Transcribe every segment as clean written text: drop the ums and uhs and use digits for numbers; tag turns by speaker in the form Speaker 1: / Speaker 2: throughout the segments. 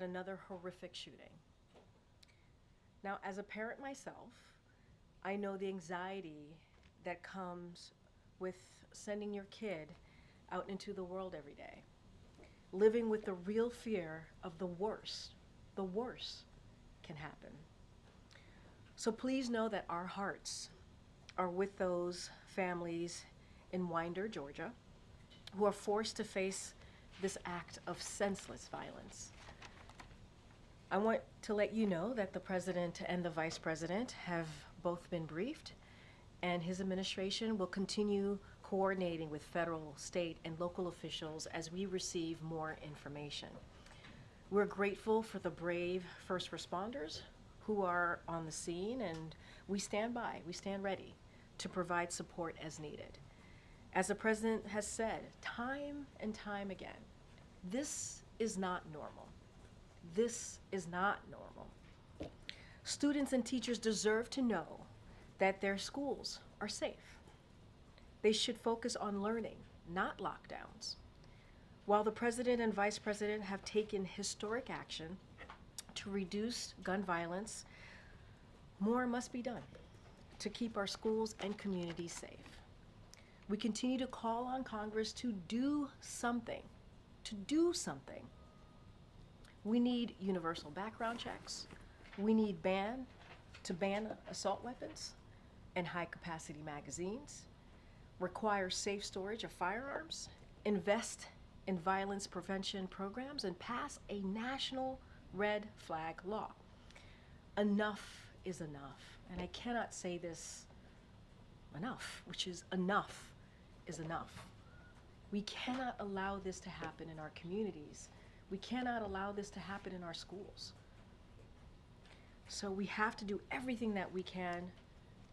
Speaker 1: Another horrific shooting. Now, as a parent myself, I know the anxiety that comes with sending your kid out into the world every day, living with the real fear of the worst can happen. So please know that our hearts are with those families in Winder, Georgia, who are forced to face this act of senseless violence. I want to let you know that the president and the vice president have both been briefed, and his administration will continue coordinating with federal, state, and local officials as we receive more information. We're grateful for the brave first responders who are on the scene, and we stand ready to provide support as needed. As the president has said time and time again, this is not normal. This is not normal. Students and teachers deserve to know that their schools are safe. They should focus on learning, not lockdowns. While the president and vice president have taken historic action to reduce gun violence, more must be done to keep our schools and communities safe. We continue to call on Congress to do something. We need universal background checks. We need to ban assault weapons and high-capacity magazines, require safe storage of firearms, invest in violence prevention programs, and pass a national red flag law. Enough is enough. And I cannot say this enough, which is enough is enough. We cannot allow this to happen in our communities. We cannot allow this to happen in our schools. So we have to do everything that we can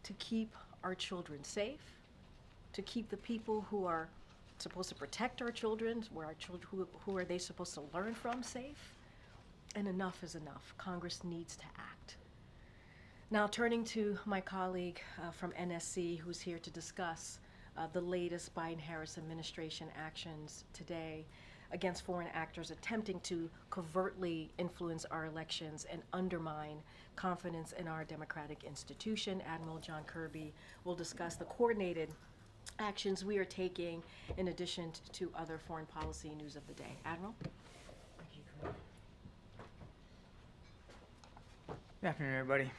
Speaker 1: to keep our children safe, to keep the people who are supposed to protect our children, who are they supposed to learn from, safe. And enough is enough. Congress needs to act. Now, turning to my colleague from NSC, who's here to discuss the latest Biden-Harris administration actions today against foreign actors attempting to covertly influence our elections and undermine confidence in our democratic institution. Admiral John Kirby will discuss the coordinated actions we are taking in addition to other foreign policy news of the day. Admiral? Thank you, Karine.
Speaker 2: Good afternoon, everybody.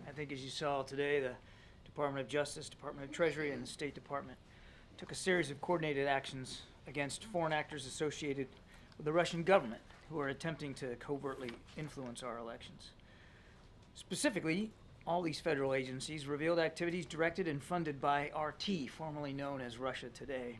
Speaker 2: I think as you saw today, the Department of Justice, Department of Treasury, and the State Department took a series of coordinated actions against foreign actors associated with the Russian government who are attempting to covertly influence our elections. Specifically, all these federal agencies revealed activities directed and funded by RT, formerly known as Russia Today,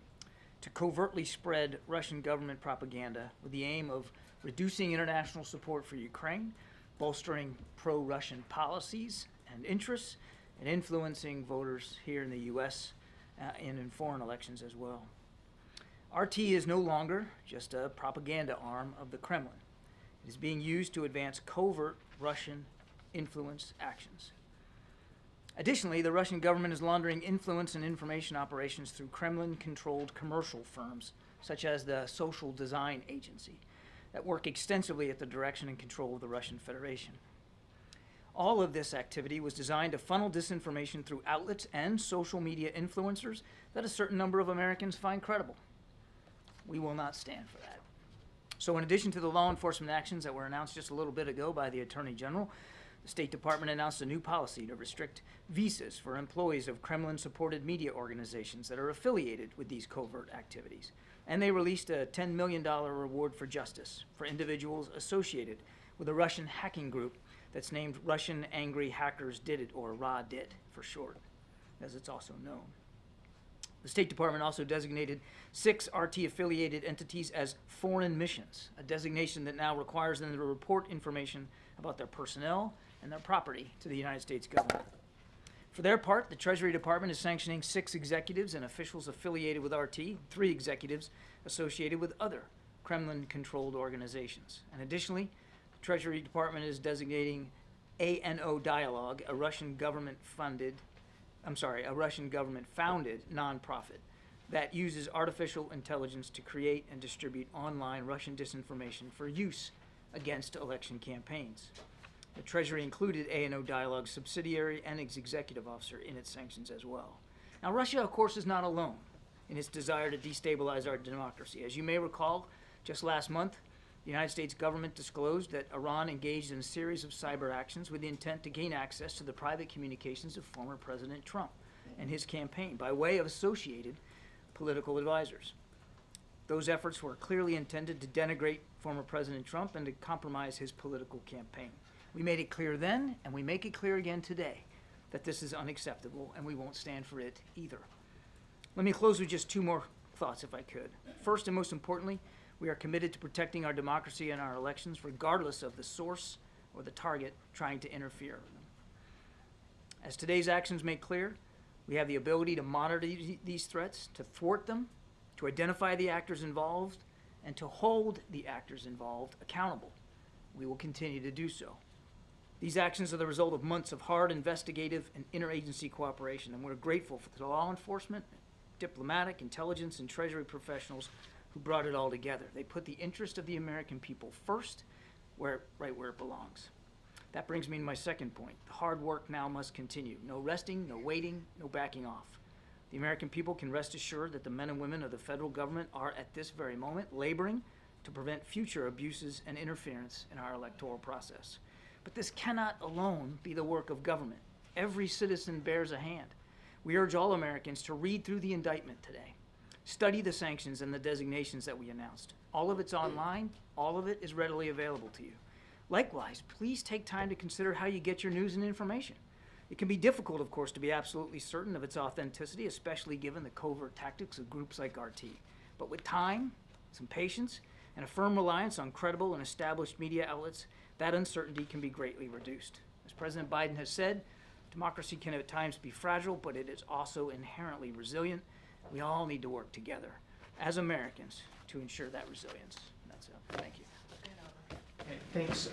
Speaker 2: to covertly spread Russian government propaganda with the aim of reducing international support for Ukraine, bolstering pro-Russian policies and interests, and influencing voters here in the U.S. And in foreign elections as well. RT is no longer just a propaganda arm of the Kremlin. It is being used to advance covert Russian influence actions. Additionally, the Russian government is laundering influence and information operations through Kremlin-controlled commercial firms, such as the Social Design Agency, that work extensively at the direction and control of the Russian Federation. All of this activity was designed to funnel disinformation through outlets and social media influencers that a certain number of Americans find credible. We will not stand for that. So in addition to the law enforcement actions that were announced just a little bit ago by the Attorney General, the State Department announced a new policy to restrict visas for employees of Kremlin-supported media organizations that are affiliated with these covert activities. And they released a $10 million reward for justice for individuals associated with a Russian hacking group that's named Russian Angry Hackers Did It, or RA-DIT for short, as it's also known. The State Department also designated 6 RT-affiliated entities as foreign missions, a designation that now requires them to report information about their personnel and their property to the United States government. For their part, the Treasury Department is sanctioning 6 executives and officials affiliated with RT, 3 executives associated with other Kremlin-controlled organizations. And additionally, the Treasury Department is designating ANO Dialogue, a Russian government-founded nonprofit that uses artificial intelligence to create and distribute online Russian disinformation for use against election campaigns. The Treasury included A&O Dialogue's subsidiary and its executive officer in its sanctions as well. Now, Russia, of course, is not alone in its desire to destabilize our democracy. As you may recall, just last month, the United States government disclosed that Iran engaged in a series of cyber actions with the intent to gain access to the private communications of former President Trump and his campaign by way of associated political advisors. Those efforts were clearly intended to denigrate former President Trump and to compromise his political campaign. We made it clear then, and we make it clear again today, that this is unacceptable, and we won't stand for it either. Let me close with just two more thoughts, if I could. First, and most importantly, we are committed to protecting our democracy and our elections, regardless of the source or the target trying to interfere with them. As today's actions make clear, we have the ability to monitor these threats, to thwart them, to identify the actors involved, and to hold the actors involved accountable. We will continue to do so. These actions are the result of months of hard investigative and interagency cooperation, and we're grateful for the law enforcement, diplomatic, intelligence, and Treasury professionals who brought it all together. They put the interest of the American people first, right where it belongs. That brings me to my second point. The hard work now must continue. No resting, no waiting, no backing off. The American people can rest assured that the men and women of the federal government are at this very moment laboring to prevent future abuses and interference in our electoral process. But this cannot alone be the work of government. Every citizen bears a hand. We urge all Americans to read through the indictment today. Study the sanctions and the designations that we announced. All of it's online. All of it is readily available to you. Likewise, please take time to consider how you get your news and information. It can be difficult, of course, to be absolutely certain of its authenticity, especially given the covert tactics of groups like RT. But with time, some patience, and a firm reliance on credible and established media outlets, that uncertainty can be greatly reduced. As President Biden has said, democracy can at times be fragile, but it is also inherently resilient. We all need to work together as Americans to ensure that resilience. That's it. Thank you.
Speaker 3: Okay, thanks.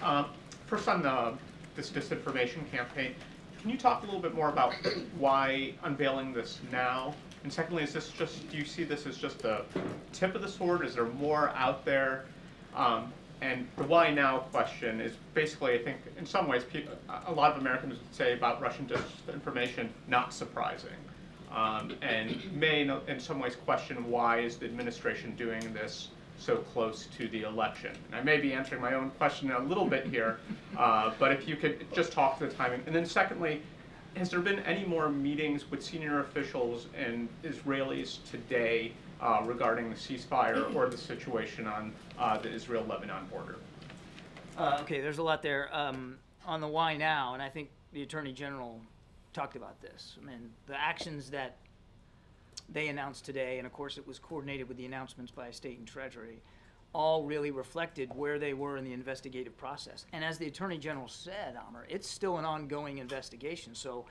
Speaker 3: First on this disinformation campaign, can you talk a little bit more about why unveiling this now? And secondly, is this just, do you see this as just the tip of the sword? Is there more out there? And the why now question is basically, I think, in some ways, a lot of Americans would say about Russian disinformation, not surprising. And may, in some ways, question why is the administration doing this so close to the election? And I may be answering my own question a little bit here, but if you could just talk to the timing. And then secondly, has there been any more meetings with senior officials and Israelis today regarding the ceasefire or the situation on the Israel-Lebanon border?
Speaker 2: Okay, there's a lot there. On the why now, and I think the Attorney General talked about this. I mean, the actions that they announced today, and of course it was coordinated with the announcements by State and Treasury, all really reflected where they were in the investigative process. And as the Attorney General said, Amr, it's still an ongoing investigation, so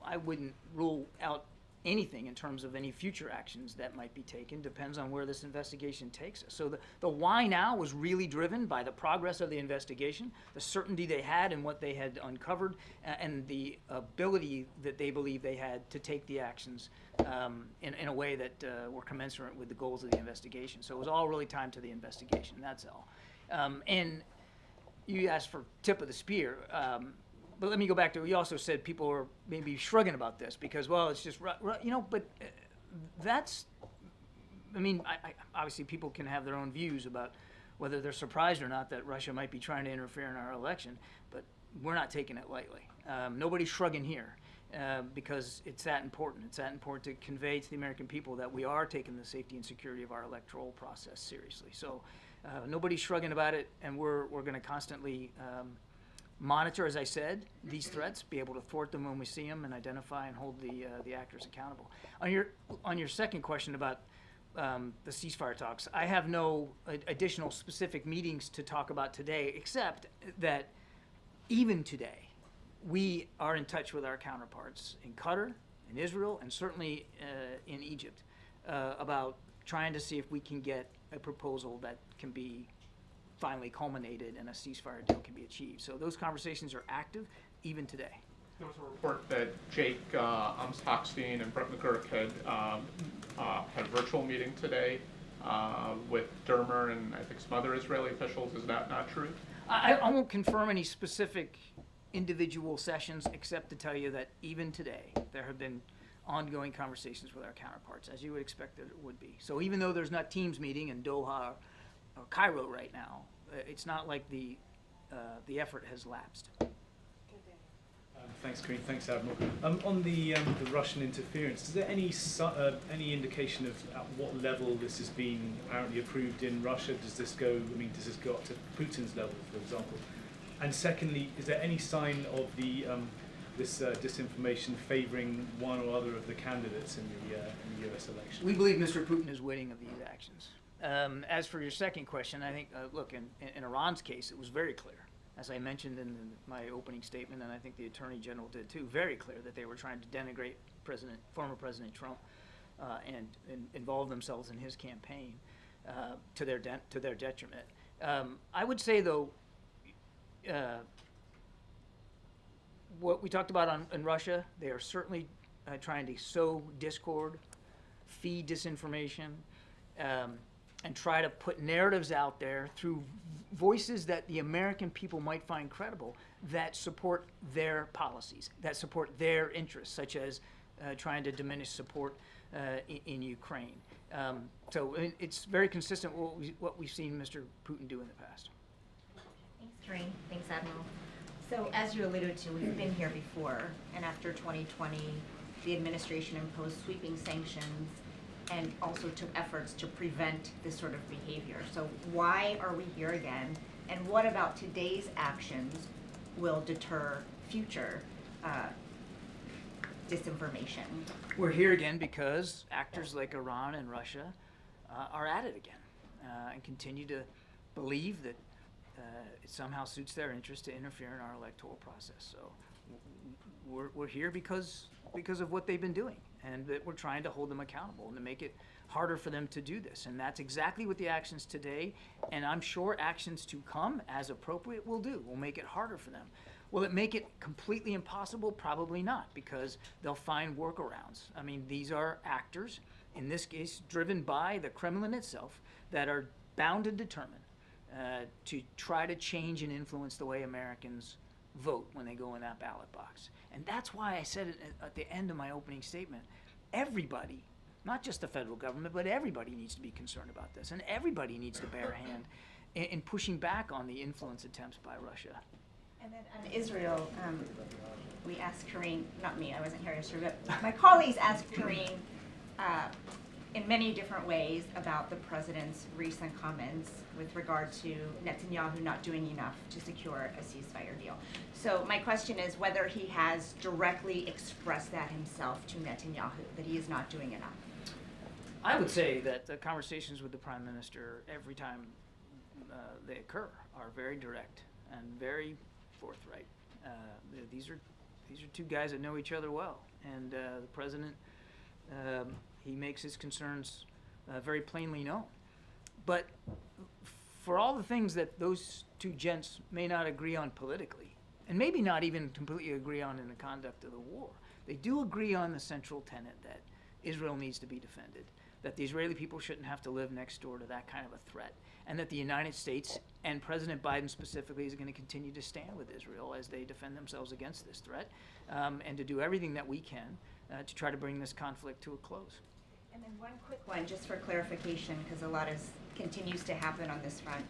Speaker 2: I wouldn't rule out anything in terms of any future actions that might be taken. Depends on where this investigation takes us. So the why now was really driven by the progress of the investigation, the certainty they had in what they had uncovered, and the ability that they believe they had to take the actions in a way that were commensurate with the goals of the investigation. So it was all really timed to the investigation, that's all. And you asked for tip of the spear. But let me go back to, you also said people are maybe shrugging about this because, well, it's just, you know, but that's, I mean, obviously people can have their own views about whether they're surprised or not that Russia might be trying to interfere in our election, but we're not taking it lightly. Nobody's shrugging here because it's that important. It's that important to convey to the American people that we are taking the safety and security of our electoral process seriously. So nobody's shrugging about it, and we're going to constantly monitor, as I said, these threats, be able to thwart them when we see them, and identify and hold the actors accountable. On your second question about the ceasefire talks, I have no additional specific meetings to talk about today, except that even today, we are in touch with our counterparts in Qatar, in Israel, and certainly in Egypt about trying to see if we can get a proposal that can be finally culminated and a ceasefire deal can be achieved. So those conversations are active even today.
Speaker 3: There was a report that Jake Hochstein and Brett McGurk had a virtual meeting today with Dermer and I think some other Israeli officials. Is that not true?
Speaker 2: I won't confirm any specific individual sessions, except to tell you that even today, there have been ongoing conversations with our counterparts, as you would expect that it would be. So even though there's not Teams meeting in Doha or Cairo right now, it's not like the effort has lapsed.
Speaker 4: Thanks, Karine. Thanks, Admiral. On the Russian interference, is there any indication of at what level this has been apparently approved in Russia? Does this go? I mean, does this go up to Putin's level, for example? And secondly, is there any sign of the this disinformation favouring one or other of the candidates in the U.S. election?
Speaker 2: We believe Mr. Putin is witting of these actions. As for your second question, I think, look, in Iran's case, it was very clear, as I mentioned in my opening statement, and I think the Attorney General did too, very clear that they were trying to denigrate former President Trump and involve themselves in his campaign to their detriment. I would say, though, what we talked about in Russia, they are certainly trying to sow discord, feed disinformation, and try to put narratives out there through voices that the American people might find credible that support their policies, that support their interests, such as trying to diminish support in Ukraine. So it's very consistent with what we've seen Mr. Putin do in the past.
Speaker 5: Thanks, Karine. Thanks, Admiral. So as you alluded to, we've been here before, and after 2020, the administration imposed sweeping sanctions and also took efforts to prevent this sort of behavior. So why are we here again? And what about today's actions will deter future disinformation?
Speaker 2: We're here again because actors like Iran and Russia are at it again and continue to believe that it somehow suits their interest to interfere in our electoral process. So we're here because of what they've been doing, and that we're trying to hold them accountable and to make it harder for them to do this. And that's exactly what the actions today, and I'm sure actions to come as appropriate, will do. Will make it harder for them. Will it make it completely impossible? Probably not, because they'll find workarounds. I mean, these are actors, in this case driven by the Kremlin itself, that are bound and determined to try to change and influence the way Americans vote when they go in that ballot box. And that's why I said it at the end of my opening statement. Everybody, not just the federal government, but everybody needs to be concerned about this. And everybody needs to bear a hand in pushing back on the influence attempts by Russia.
Speaker 5: And then on Israel, we asked Karine, not me, I wasn't here yesterday, but my colleagues asked Karine in many different ways about the president's recent comments with regard to Netanyahu not doing enough to secure a ceasefire deal. So my question is whether he has directly expressed that himself to Netanyahu, that he is not doing enough.
Speaker 2: I would say that the conversations with the Prime Minister every time they occur are very direct and very forthright. These are two guys that know each other well, and the President, he makes his concerns very plainly known. But for all the things that those two gents may not agree on politically, and maybe not even completely agree on in the conduct of the war, they do agree on the central tenet that Israel needs to be defended, that the Israeli people shouldn't have to live next door to that kind of a threat, and that the United States, and President Biden specifically, is going to continue to stand with Israel as they defend themselves against this threat, and to do everything that we can to try to bring this conflict to a close.
Speaker 5: And then one quick one, just for clarification, because a lot continues to happen on this front.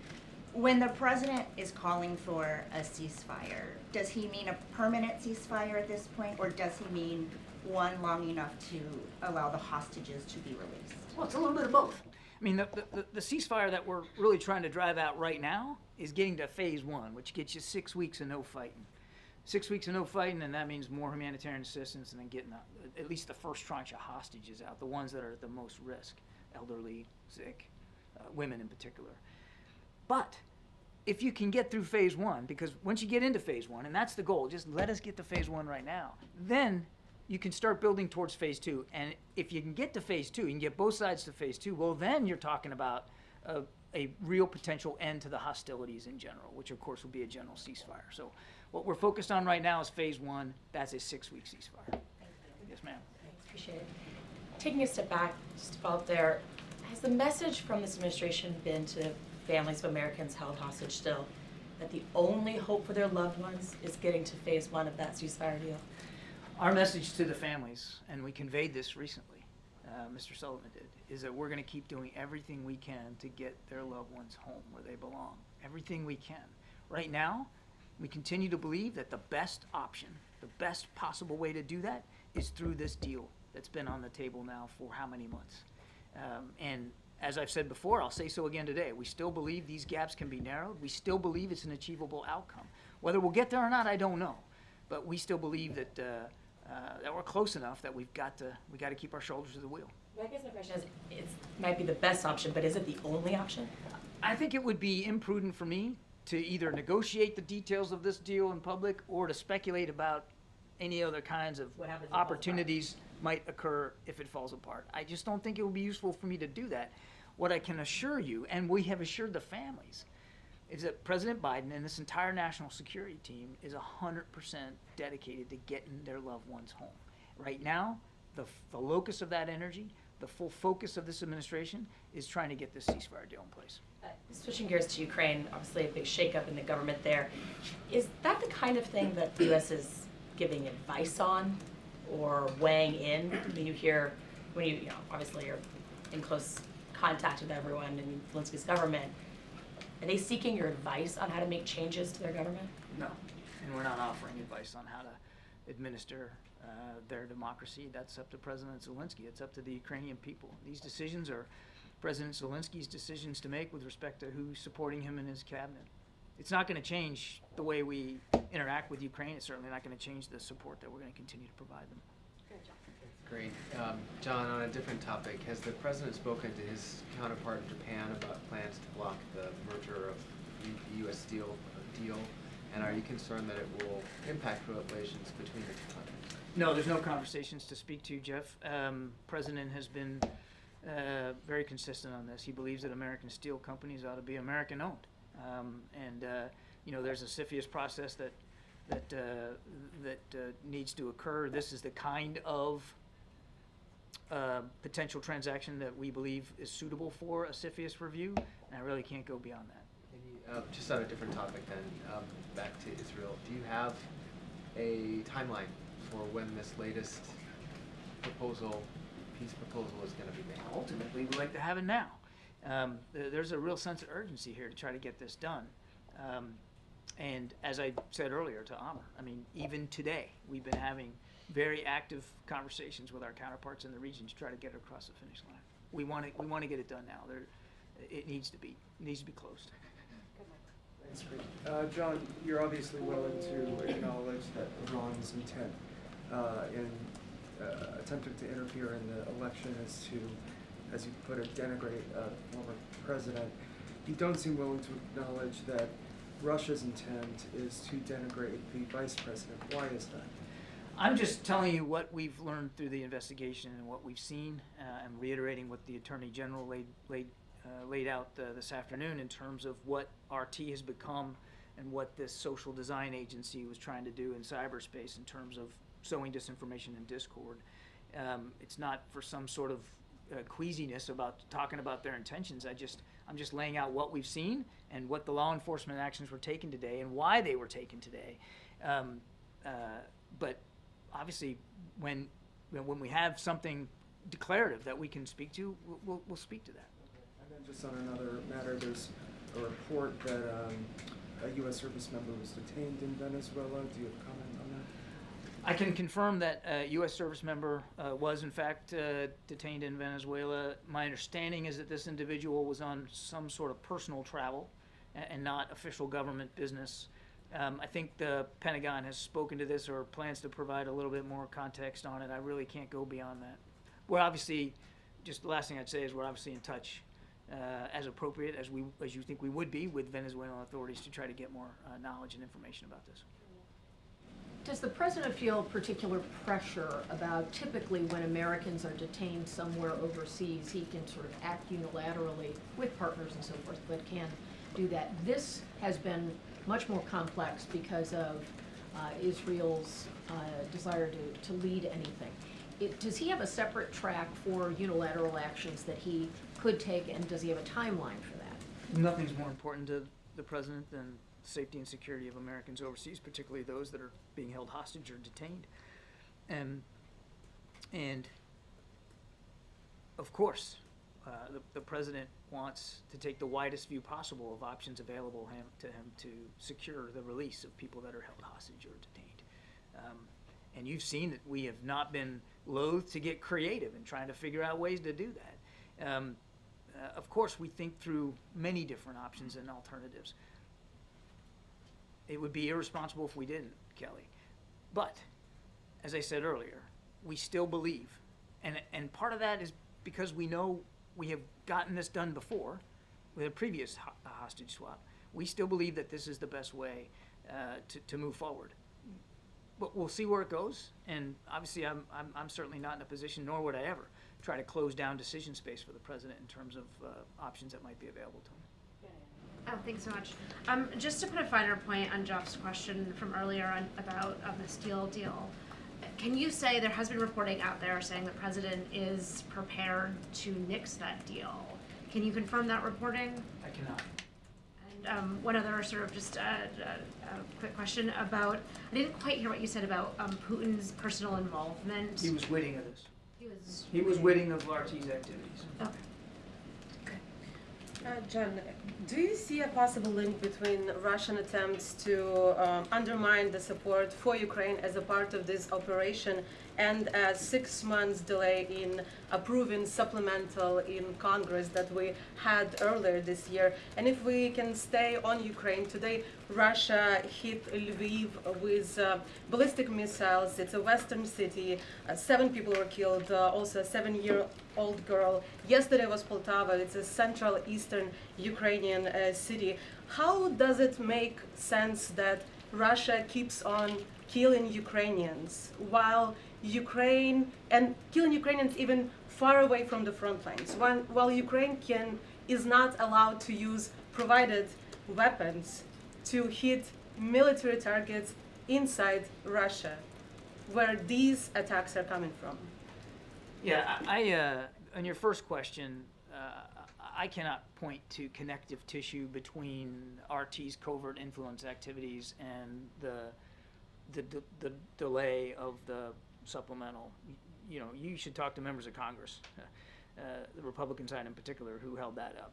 Speaker 5: When the president is calling for a ceasefire, does he mean a permanent ceasefire at this point, or does he mean one long enough to allow the hostages to be released?
Speaker 2: Well, it's a little bit of both. I mean, the ceasefire that we're really trying to drive out right now is getting to phase one, which gets you 6 weeks of no fighting. 6 weeks of no fighting, and that means more humanitarian assistance, and then getting at least the first tranche of hostages out, the ones that are at the most risk, elderly, sick, women in particular. But if you can get through phase one, because once you get into phase one, and that's the goal, just let us get to phase one right now, then you can start building towards phase two. And if you can get to phase two, you can get both sides to phase two, well, then you're talking about a real potential end to the hostilities in general, which of course will be a general ceasefire. So what we're focused on right now is phase one. That's a 6-week ceasefire. Yes, ma'am.
Speaker 6: Thanks, appreciate it. Taking a step back, just to follow up there, Has the message from this administration been to families of Americans held hostage still that the only hope for their loved ones is getting to phase 1 of that ceasefire deal?
Speaker 2: Our message to the families, and we conveyed this recently, Mr. Sullivan did, is that we're going to keep doing everything we can to get their loved ones home where they belong. Everything we can. Right now, we continue to believe that the best option, the best possible way to do that is through this deal that's been on the table now for how many months. And as I've said before, I'll say so again today, we still believe these gaps can be narrowed. We still believe it's an achievable outcome. Whether we'll get there or not, I don't know. But we still believe that that we're close enough that we got to keep our shoulders to the wheel.
Speaker 6: I guess my question is, it might be the best option, but is it the only option?
Speaker 2: I think it would be imprudent for me to either negotiate the details of this deal in public or to speculate about any other kinds of
Speaker 6: What happens if it falls
Speaker 2: opportunities might occur if it falls apart. I just don't think it would be useful for me to do that. What I can assure you, and we have assured the families, is that President Biden and this entire national security team is 100% dedicated to getting their loved ones home. Right now, the locus of that energy, the full focus of this administration is trying to get this ceasefire deal in place.
Speaker 6: Switching gears to Ukraine, obviously a big shakeup in the government there. Is that the kind of thing that the U.S. is giving advice on or weighing in? I mean, you hear, when you know, obviously you're in close contact with everyone in Zelensky's government, are they seeking your advice on how to make changes to their government?
Speaker 2: No, and we're not offering advice on how to administer their democracy. That's up to President Zelensky. It's up to the Ukrainian people. These decisions are President Zelensky's decisions to make with respect to who's supporting him in his cabinet. It's not going to change the way we interact with Ukraine. It's certainly not going to change the support that we're going to continue to provide them.
Speaker 7: Great. John, on a different topic, has the president spoken to his counterpart in Japan about plans to block the merger of the U.S. Steel deal? And are you concerned that it will impact relations between the two countries?
Speaker 2: No, there's no conversations to speak to, Jeff. President has been very consistent on this. He believes that American steel companies ought to be American-owned. You know, there's a CFIUS process that needs to occur. This is the kind of potential transaction that we believe is suitable for a CFIUS review, and I really can't go beyond that.
Speaker 7: Just on a different topic then, back to Israel. Do you have a timeline for when this latest proposal, peace proposal, is going to be made?
Speaker 2: Ultimately, we'd like to have it now. There's a real sense of urgency here to try to get this done. And as I said earlier to Amr, I mean, even today, we've been having very active conversations with our counterparts in the region to try to get it across the finish line. We want to get it done now. It needs to be closed.
Speaker 8: Thanks, Karine. John, you're obviously willing to acknowledge that Iran's intent in attempting to interfere in the election is to, as you put it, denigrate a former president. You don't seem willing to acknowledge that Russia's intent is to denigrate the vice president. Why is that?
Speaker 2: I'm just telling you what we've learned through the investigation and what we've seen, and reiterating what the Attorney General laid out this afternoon in terms of what RT has become and what this social design agency was trying to do in cyberspace in terms of sowing disinformation and discord. It's not for some sort of queasiness about talking about their intentions. I'm just laying out what we've seen and what the law enforcement actions were taken today and why they were taken today. But obviously, when we have something declarative that we can speak to, we'll speak to that.
Speaker 8: And then just on another matter, there's a report that a U.S. service member was detained in Venezuela. Do you have a comment on that?
Speaker 2: I can confirm that a U.S. service member was in fact detained in Venezuela. My understanding is that this individual was on some sort of personal travel and not official government business. I think the Pentagon has spoken to this or plans to provide a little bit more context on it. I really can't go beyond that. We're obviously, just the last thing I'd say is we're obviously in touch as appropriate as you think we would be with Venezuelan authorities to try to get more knowledge and information about this.
Speaker 9: Does the president feel particular pressure about typically when Americans are detained somewhere overseas, he can sort of act unilaterally with partners and so forth, but can do that? This has been much more complex because of Israel's desire to lead anything. Does he have a separate track for unilateral actions that he could take, and does he have a timeline for that?
Speaker 2: Nothing's more important to the president than safety and security of Americans overseas, particularly those that are being held hostage or detained. And of course, the president wants to take the widest view possible of options available to him to secure the release of people that are held hostage or detained. And you've seen that we have not been loath to get creative in trying to figure out ways to do that. Of course, we think through many different options and alternatives. It would be irresponsible if we didn't, Kelly. But, as I said earlier, we still believe, and part of that is because we know we have gotten this done before with a previous hostage swap. We still believe that this is the best way to move forward. But we'll see where it goes, and obviously I'm certainly not in a position, nor would I ever try to close down decision space for the president in terms of options that might be available to him.
Speaker 10: Oh, thanks so much. Just to put a finer point on Jeff's question from earlier on about the steel deal, can you say there has been reporting out there saying the president is prepared to nix that deal? Can you confirm that reporting?
Speaker 2: I cannot.
Speaker 10: And one other sort of just a quick question about, I didn't quite hear what you said about Putin's personal involvement.
Speaker 2: He was witting of this.
Speaker 10: He
Speaker 2: was witting of RT's activities.
Speaker 10: Okay.
Speaker 11: John, do you see a possible link between Russian attempts to undermine the support for Ukraine as a part of this operation and a 6 months delay in approving supplemental in Congress that we had earlier this year? And if we can stay on Ukraine, today Russia hit Lviv with ballistic missiles. It's a western city. 7 people were killed, also a 7-year-old girl. Yesterday was Poltava. It's a central eastern Ukrainian city. How does it make sense that Russia keeps on killing Ukrainians while Ukraine, and killing Ukrainians even far away from the front lines, while Ukraine is not allowed to use provided weapons to hit military targets inside Russia, where these attacks are coming from?
Speaker 2: Yeah, on your first question, I cannot point to connective tissue between RT's covert influence activities and the delay of the supplemental. You know, you should talk to members of Congress, the Republican side in particular, who held that up.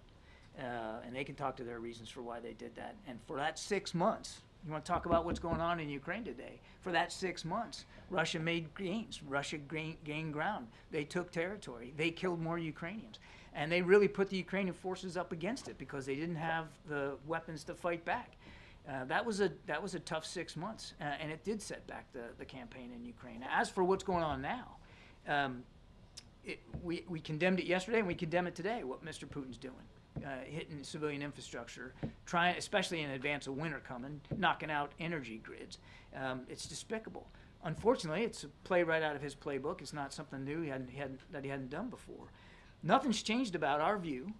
Speaker 2: And they can talk to their reasons for why they did that. And for that 6 months, you want to talk about what's going on in Ukraine today? For that 6 months, Russia made gains. Russia gained ground. They took territory. They killed more Ukrainians. And they really put the Ukrainian forces up against it because they didn't have the weapons to fight back. That was a tough 6 months, and it did set back the campaign in Ukraine. As for what's going on now, we condemned it yesterday, and we condemn it today, what Mr. Putin's doing. Hitting civilian infrastructure, trying, especially in advance of winter coming, knocking out energy grids. It's despicable. Unfortunately, it's a play right out of his playbook. It's not something new that he hadn't done before. Nothing's changed about our view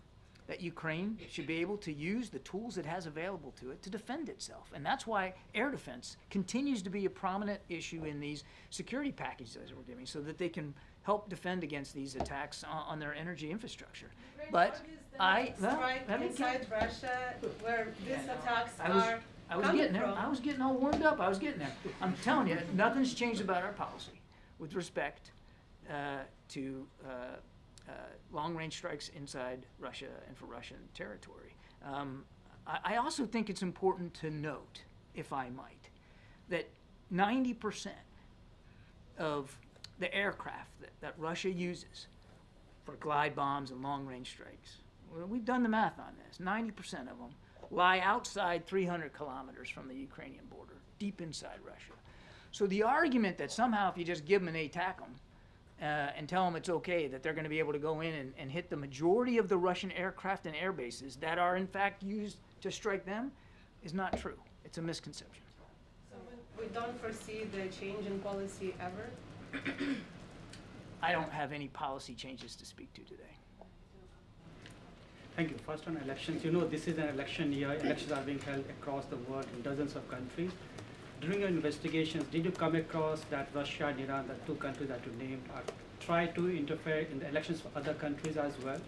Speaker 2: that Ukraine should be able to use the tools it has available to it to defend itself. And that's why air defense continues to be a prominent issue in these security packages that we're giving, so that they can help defend against these attacks on their energy infrastructure. But
Speaker 11: inside Russia, where these attacks are
Speaker 2: I was getting there. I was getting all warmed up. I was getting there. I'm telling you, nothing's changed about our policy with respect to long-range strikes inside Russia and for Russian territory. I also think it's important to note, if I might, that 90% of the aircraft that Russia uses for glide bombs and long-range strikes, we've done the math on this, 90% of them lie outside 300 kilometers from the Ukrainian border, deep inside Russia. So the argument that somehow if you just give them an ATACM, and tell them it's okay, that they're going to be able to go in and hit the majority of the Russian aircraft and air bases that are in fact used to strike them is not true. It's a misconception.
Speaker 11: So we don't foresee the change in policy ever?
Speaker 2: I don't have any policy changes to speak to today.
Speaker 12: Thank you. First on elections, you know this is an election year. Elections are being held across the world in dozens of countries. During your investigations, did you come across that Russia and Iran, the 2 countries that you named, are try to interfere in the elections for other countries as well?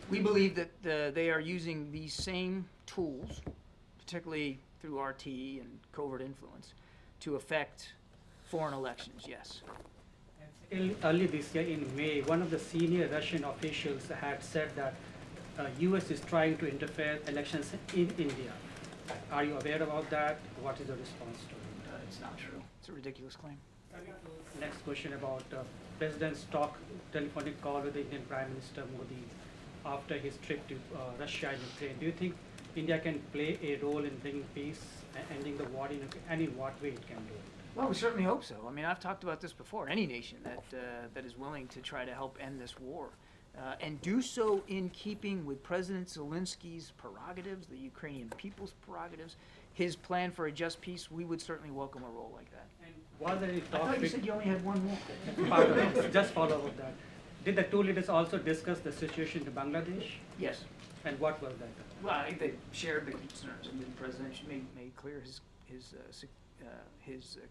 Speaker 2: We believe that they are using these same tools, particularly through RT and covert influence, to affect foreign elections, yes.
Speaker 12: Early this year in May, one of the senior Russian officials had said that US is trying to interfere elections in India. Are you aware about that? What is the response to it?
Speaker 2: It's not true. It's a ridiculous claim.
Speaker 12: Next question about President's telephonic call with the Indian Prime Minister Modi after his trip to Russia and Ukraine. Do you think India can play a role in bringing peace and ending the war in Ukraine, and in what way it can do it?
Speaker 2: Well, we certainly hope so. I mean, I've talked about this before. Any nation that is willing to try to help end this war and do so in keeping with President Zelensky's prerogatives, the Ukrainian people's prerogatives, his plan for a just peace, we would certainly welcome a role like that.
Speaker 12: And was there any
Speaker 2: I
Speaker 12: talk?
Speaker 2: thought you said you only had one more.
Speaker 12: Just follow up with that. Did the two leaders also discuss the situation in Bangladesh?
Speaker 2: Yes.
Speaker 12: And what was that?
Speaker 2: Well, I think they shared the concerns, and the president made clear his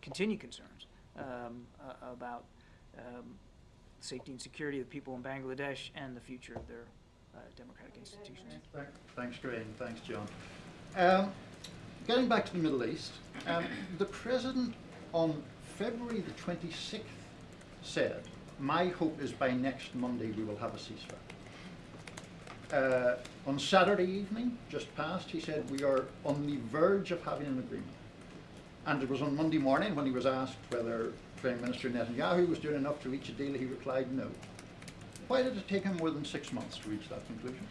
Speaker 2: continued concerns about safety and security of the people in Bangladesh and the future of their democratic institutions.
Speaker 13: Thanks, Karine. Thanks, John. Getting back to the Middle East, the president on February the 26th said, "My hope is by next Monday we will have a ceasefire." On Saturday evening, just past, he said, "We are on the verge of having an agreement." And it was on Monday morning when he was asked whether Prime Minister Netanyahu was doing enough to reach a deal, he replied no. Why did it take him more than 6 months to reach that conclusion?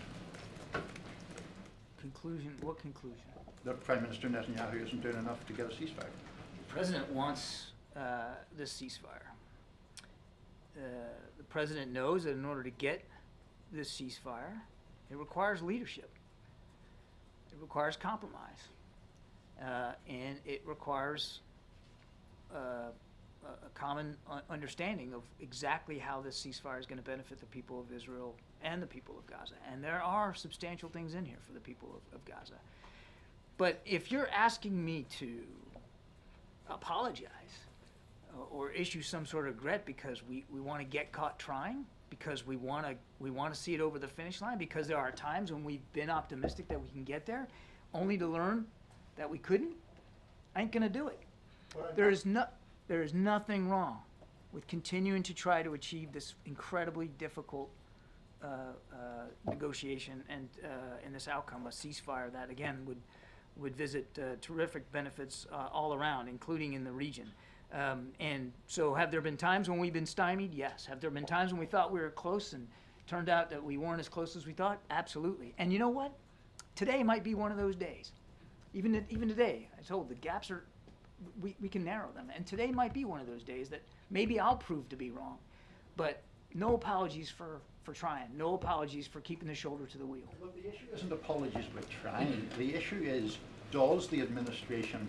Speaker 2: Conclusion? What conclusion?
Speaker 13: That Prime Minister Netanyahu isn't doing enough to get a ceasefire.
Speaker 2: The president wants this ceasefire. The president knows that in order to get this ceasefire, it requires leadership. It requires compromise. And it requires a common understanding of exactly how this ceasefire is going to benefit the people of Israel and the people of Gaza. And there are substantial things in here for the people of Gaza. But if you're asking me to apologize or issue some sort of regret because we want to get caught trying, because we want to see it over the finish line, because there are times when we've been optimistic that we can get there, only to learn that we couldn't, I ain't gonna do it. There is nothing wrong with continuing to try to achieve this incredibly difficult negotiation and this outcome, a ceasefire that again would visit terrific benefits all around, including in the region. And so have there been times when we've been stymied? Yes. Have there been times when we thought we were close and turned out that we weren't as close as we thought? Absolutely. And you know what? Today might be one of those days. Even today, I told the gaps are, we can narrow them. And today might be one of those days that maybe I'll prove to be wrong. But no apologies for trying. No apologies for keeping the shoulder to the wheel.
Speaker 13: Look, the issue isn't apologies for trying. The issue is, does the administration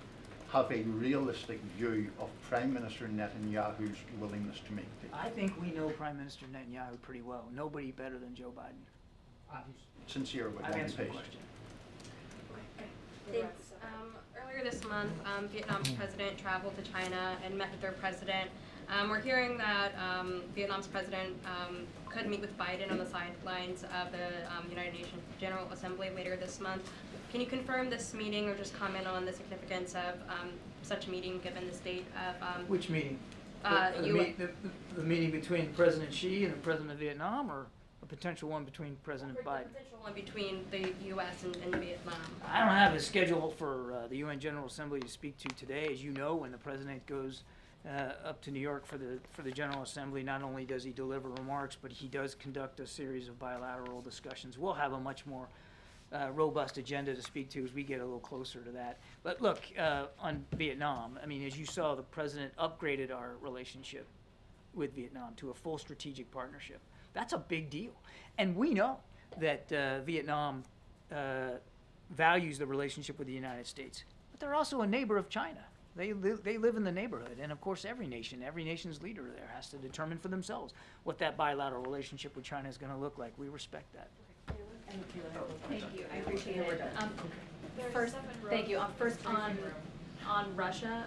Speaker 13: have a realistic view of Prime Minister Netanyahu's willingness to make peace?
Speaker 2: I think we know Prime Minister Netanyahu pretty well. Nobody better than Joe Biden.
Speaker 13: Sincere with
Speaker 2: I've
Speaker 13: one
Speaker 2: answered the
Speaker 13: pace.
Speaker 2: question.
Speaker 14: Thanks. Earlier this month, Vietnam's president traveled to China and met with their president. We're hearing that Vietnam's president could meet with Biden on the sidelines of the United Nations General Assembly later this month. Can you confirm this meeting or just comment on the significance of such a meeting given the state of...
Speaker 2: Which meeting? The meeting between President Xi and the President of Vietnam, or a potential one between President Biden?
Speaker 14: A potential one between the U.S. and Vietnam.
Speaker 2: I don't have a schedule for the UN General Assembly to speak to today. As you know, when the President goes up to New York for the General Assembly, not only does he deliver remarks, but he does conduct a series of bilateral discussions. We'll have a much more robust agenda to speak to as we get a little closer to that. But look, on Vietnam, I mean, as you saw, the President upgraded our relationship with Vietnam to a full strategic partnership. That's a big deal. And we know that Vietnam values the relationship with the United States. But they're also a neighbor of China. They live in the neighborhood. And of course, every nation's leader there has to determine for themselves what that bilateral relationship with China is going to look like. We respect that.
Speaker 9: Thank you, I appreciate it. First, thank you. First on Russia,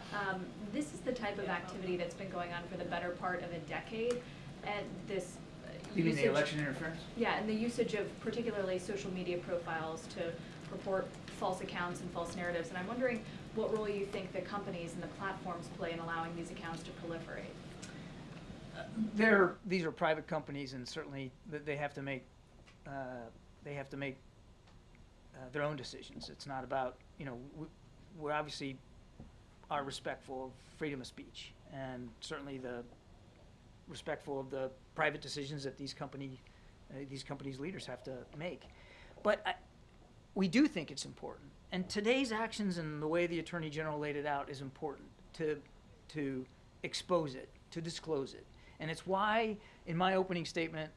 Speaker 9: this is the type of activity that's been going on for the better part of a decade, and this,
Speaker 2: You mean the
Speaker 15: usage-
Speaker 2: election interference?
Speaker 15: Yeah, and the usage of particularly social media profiles to report false accounts and false narratives. And I'm wondering what role you think the companies and the platforms play in allowing these accounts to proliferate.
Speaker 2: These are private companies, and certainly they have to make their own decisions. It's not about, we obviously are respectful of freedom of speech, and certainly respectful of the private decisions that these companies' leaders have to make. But we do think it's important, and today's actions and the way the Attorney General laid it out is important to expose it, to disclose it. And it's why, in my opening statement,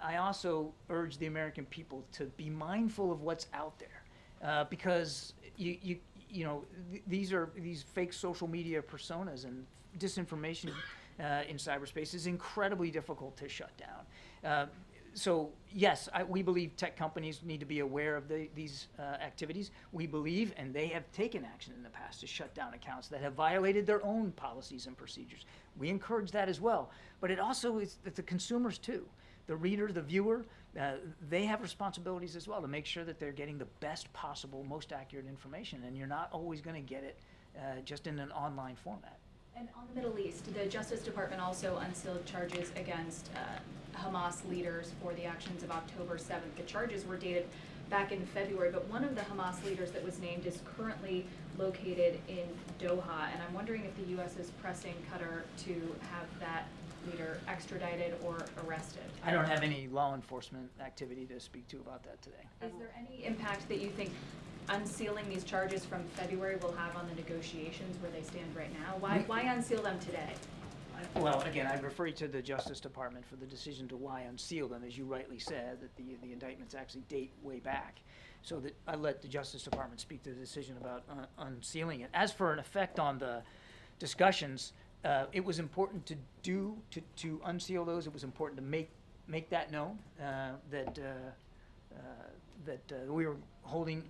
Speaker 2: I also urge the American people to be mindful of what's out there, because these fake social media personas and disinformation in cyberspace is incredibly difficult to shut down. So yes, we believe tech companies need to be aware of these activities. We believe, and they have taken action in the past to shut down accounts that have violated their own policies and procedures. We encourage that as well. But it also is the consumers too. The reader, the viewer, they have responsibilities as well to make sure that they're getting the best possible, most accurate information. And you're not always going to get it just in an online format.
Speaker 15: And on the Middle East, the Justice Department also unsealed charges against Hamas leaders for the actions of October 7th. The charges were dated back in February, but one of the Hamas leaders that was named is currently located in Doha, and I'm wondering if the U.S. is pressing Qatar to have that leader extradited or arrested.
Speaker 2: I don't have any law enforcement activity to speak to about that today.
Speaker 15: Is there any impact that you think unsealing these charges from February will have on the negotiations where they stand right now? Why unseal them today?
Speaker 2: Well, again, I refer you to the Justice Department for the decision to why unseal them, as you rightly said, that the indictments actually date way back. So that I let the Justice Department speak to the decision about unsealing it. As for an effect on the discussions, it was important to unseal those. It was important to make that known, that we were holding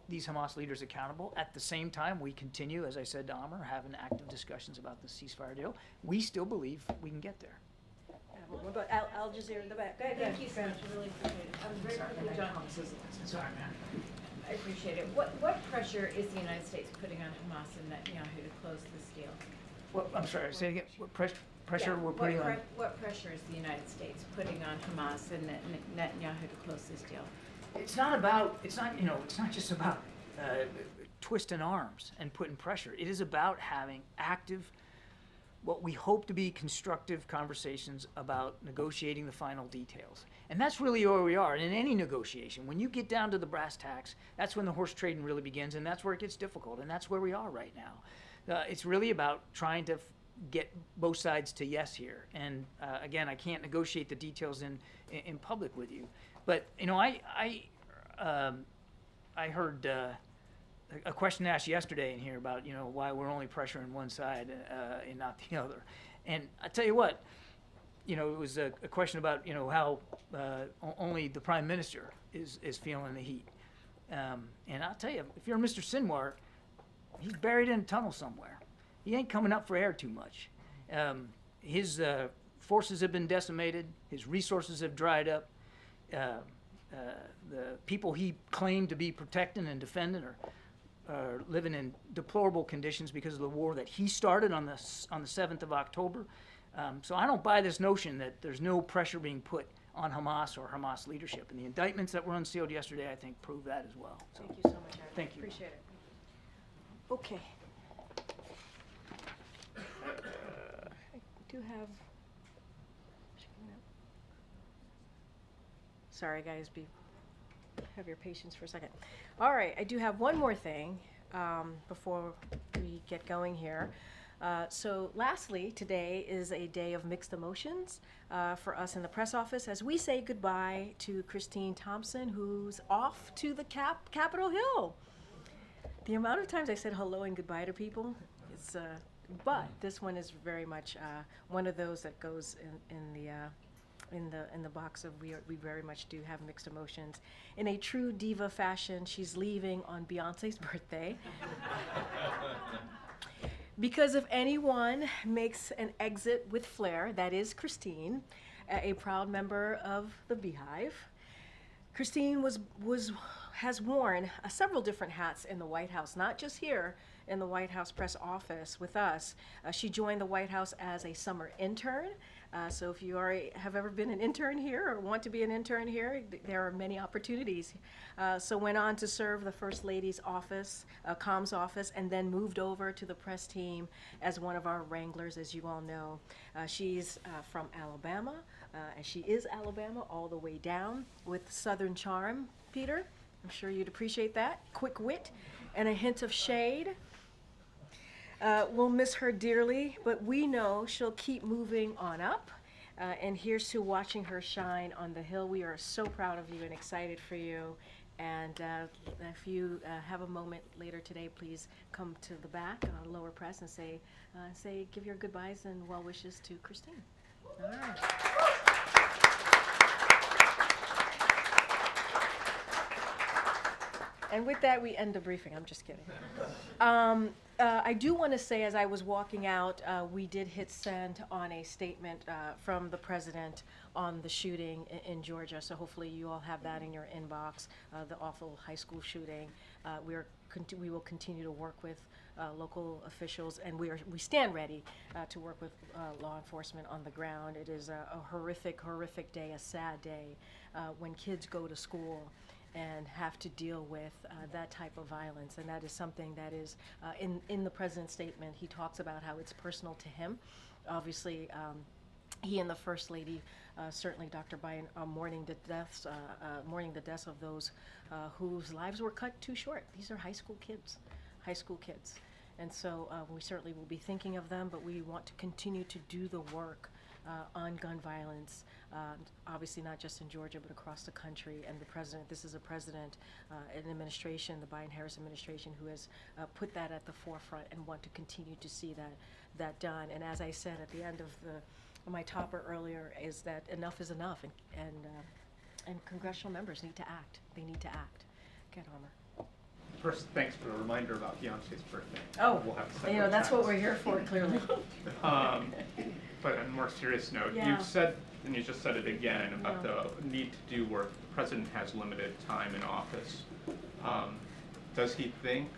Speaker 2: these Hamas leaders accountable. At the same time, we continue, as I said to Amr, having active discussions about the ceasefire deal. We still believe we can get there.
Speaker 1: What about Al Jazeera in the back? Go ahead.
Speaker 9: Thank you so much, I really appreciate it. Very quickly, John.
Speaker 2: Sorry, man.
Speaker 16: I appreciate it. What pressure is the United States putting on Hamas and Netanyahu to close this deal?
Speaker 2: I'm sorry, say it again. What pressure we're putting on?
Speaker 16: What pressure is the United States putting on Hamas and Netanyahu to close this deal?
Speaker 2: It's not just about twisting arms and putting pressure. It is about having active, what we hope to be constructive conversations about negotiating the final details. And that's really where we are. And in any negotiation, when you get down to the brass tacks, that's when the horse trading really begins, and that's where it gets difficult, and that's where we are right now. It's really about trying to get both sides to yes here. And again, I can't negotiate the details in public with you. But I heard a question asked yesterday in here about why we're only pressuring one side and not the other. And I tell you what, it was a question about how only the Prime Minister is feeling the heat. And I'll tell you, if you're Mr. Sinwar, he's buried in a tunnel somewhere. He ain't coming up for air too much. His forces have been decimated. His resources have dried up. The people he claimed to be protecting and defending are living in deplorable conditions because of the war that he started on the 7th of October. So I don't buy this notion that there's no pressure being put on Hamas or Hamas leadership. And the indictments that were unsealed yesterday, I think, prove that as well. So,
Speaker 1: thank you so much, Adam.
Speaker 2: Thank you.
Speaker 1: Appreciate it. Okay. I do have. Sorry, guys. Have your patience for a second. All right, I do have one more thing before we get going here. So lastly, today is a day of mixed emotions for us in the press office as we say goodbye to Christine Thompson, who's off to the Capitol Hill. The amount of times I said hello and goodbye to people, it's, but this one is very much one of those that goes in the box of we very much do have mixed emotions. In a true diva fashion, she's leaving on Beyonce's birthday. Because if anyone makes an exit with flair, that is Christine. a proud member of the Beehive. Christine has worn several different hats in the White House, not just here in the White House press office with us. She joined the White House as a summer intern. So if you have ever been an intern here or want to be an intern here, there are many opportunities. So went on to serve the First Lady's office, comms office, and then moved over to the press team as one of our wranglers, as you all know. She's from Alabama, and she is Alabama all the way down with Southern charm, Peter. I'm sure you'd appreciate that. Quick wit and a hint of shade. We'll miss her dearly, but we know she'll keep moving on up. And here's to watching her shine on the Hill. We are so proud of you and excited for you. And if you have a moment later today, please come to the back, lower press, and give your goodbyes and well wishes to Christine. All right. And with that, we end the briefing. I'm just kidding. I do want to say, as I was walking out, we did hit send on a statement from the president on the shooting in Georgia. So hopefully you all have that in your inbox, the awful high school shooting. We will continue to work with local officials, and we stand ready to work with law enforcement on the ground. It is a horrific, horrific day, a sad day when kids go to school and have to deal with that type of violence. And that is something that is in the president's statement. He talks about how it's personal to him. Obviously, he and the First Lady, certainly Dr. Biden, are mourning the deaths of those whose lives were cut too short. These are high school kids. And so we certainly will be thinking of them, but we want to continue to do the work on gun violence, obviously not just in Georgia, but across the country. And the president, this is a president, an administration, the Biden-Harris administration, who has put that at the forefront and want to continue to see that done. And as I said at the end of my topper earlier, is that enough is enough, and congressional members need to act. They need to act. Get Homer.
Speaker 3: First, thanks for the reminder about Beyonce's birthday.
Speaker 1: Oh,
Speaker 3: we'll have
Speaker 1: that's what we're here for, clearly.
Speaker 3: But on a more serious note,
Speaker 1: Yeah.
Speaker 3: you've said, and you just said it again, about the need to do work. The president has limited time in office. Does he think,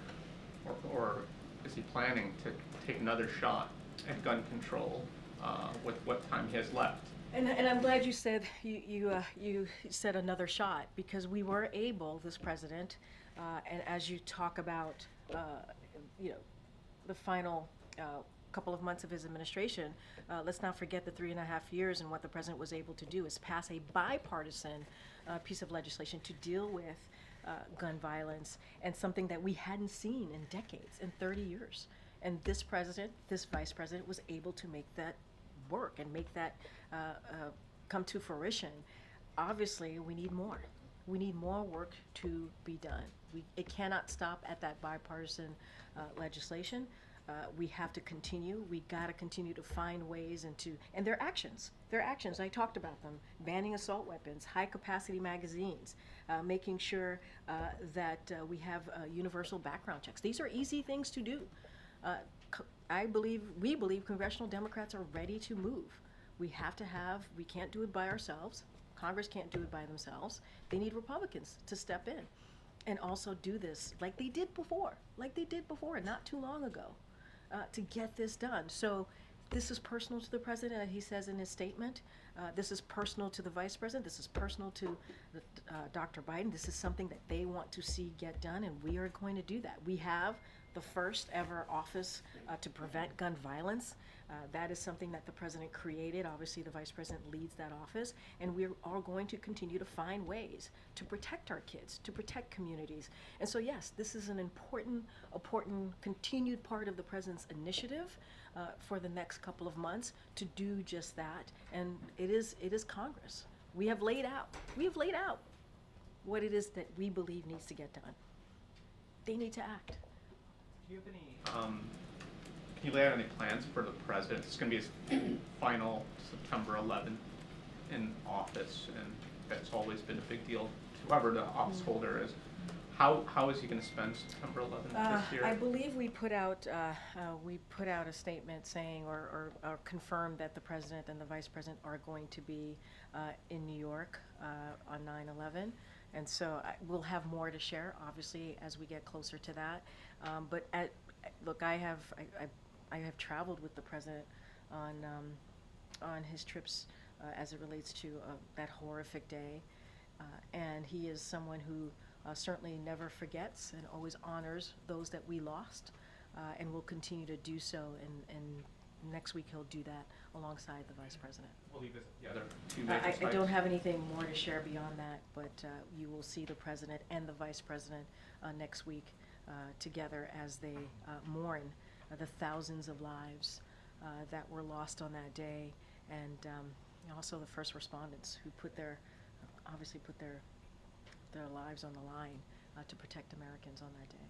Speaker 3: or is he planning to take another shot at gun control with what time he has left?
Speaker 1: And I'm glad you said you said another shot, because we were able, this president, and as you talk about, the final couple of months of his administration, let's not forget the 3.5 years, and what the president was able to do is pass a bipartisan piece of legislation to deal with gun violence, and something that we hadn't seen in decades, in 30 years. And this president, this vice president, was able to make that work and make that come to fruition. Obviously, we need more. We need more work to be done. It cannot stop at that bipartisan legislation. We have to continue. We got to continue to find ways and their actions. I talked about them: banning assault weapons, high-capacity magazines, making sure that we have universal background checks. These are easy things to do. We believe congressional Democrats are ready to move. We can't do it by ourselves. Congress can't do it by themselves. They need Republicans to step in and also do this like they did before not too long ago, to get this done. So this is personal to the president, he says in his statement. This is personal to the vice president. This is personal to Dr. Biden. This is something that they want to see get done, and we are going to do that. We have the first ever office to prevent gun violence. That is something that the president created. Obviously, the vice president leads that office, and we are going to continue to find ways to protect our kids, to protect communities. And so, yes, this is an important continued part of the president's initiative for the next couple of months to do just that. And it is Congress. We have laid out what it is that we believe needs to get done. They need to act.
Speaker 3: Do you have any, can you lay out any plans for the president? It's going to be his final September 11th in office, and that's always been a big deal to whoever the office holder is. How is he going to spend September 11th this year?
Speaker 1: I believe we put out a statement saying or confirmed that the president and the vice president are going to be in New York on 9/11, and so we'll have more to share, obviously, as we get closer to that. But look, I have traveled with the president on his trips as it relates to that horrific day, and he is someone who certainly never forgets and always honors those that we lost, and will continue to do so. And next week he'll do that alongside the vice president.
Speaker 3: Will he visit the other two major sites?
Speaker 1: I don't have anything more to share beyond that, but you will see the president and the vice president next week together as they mourn the thousands of lives that were lost on that day, and also the first respondents who obviously put their lives on the line to protect Americans on that day.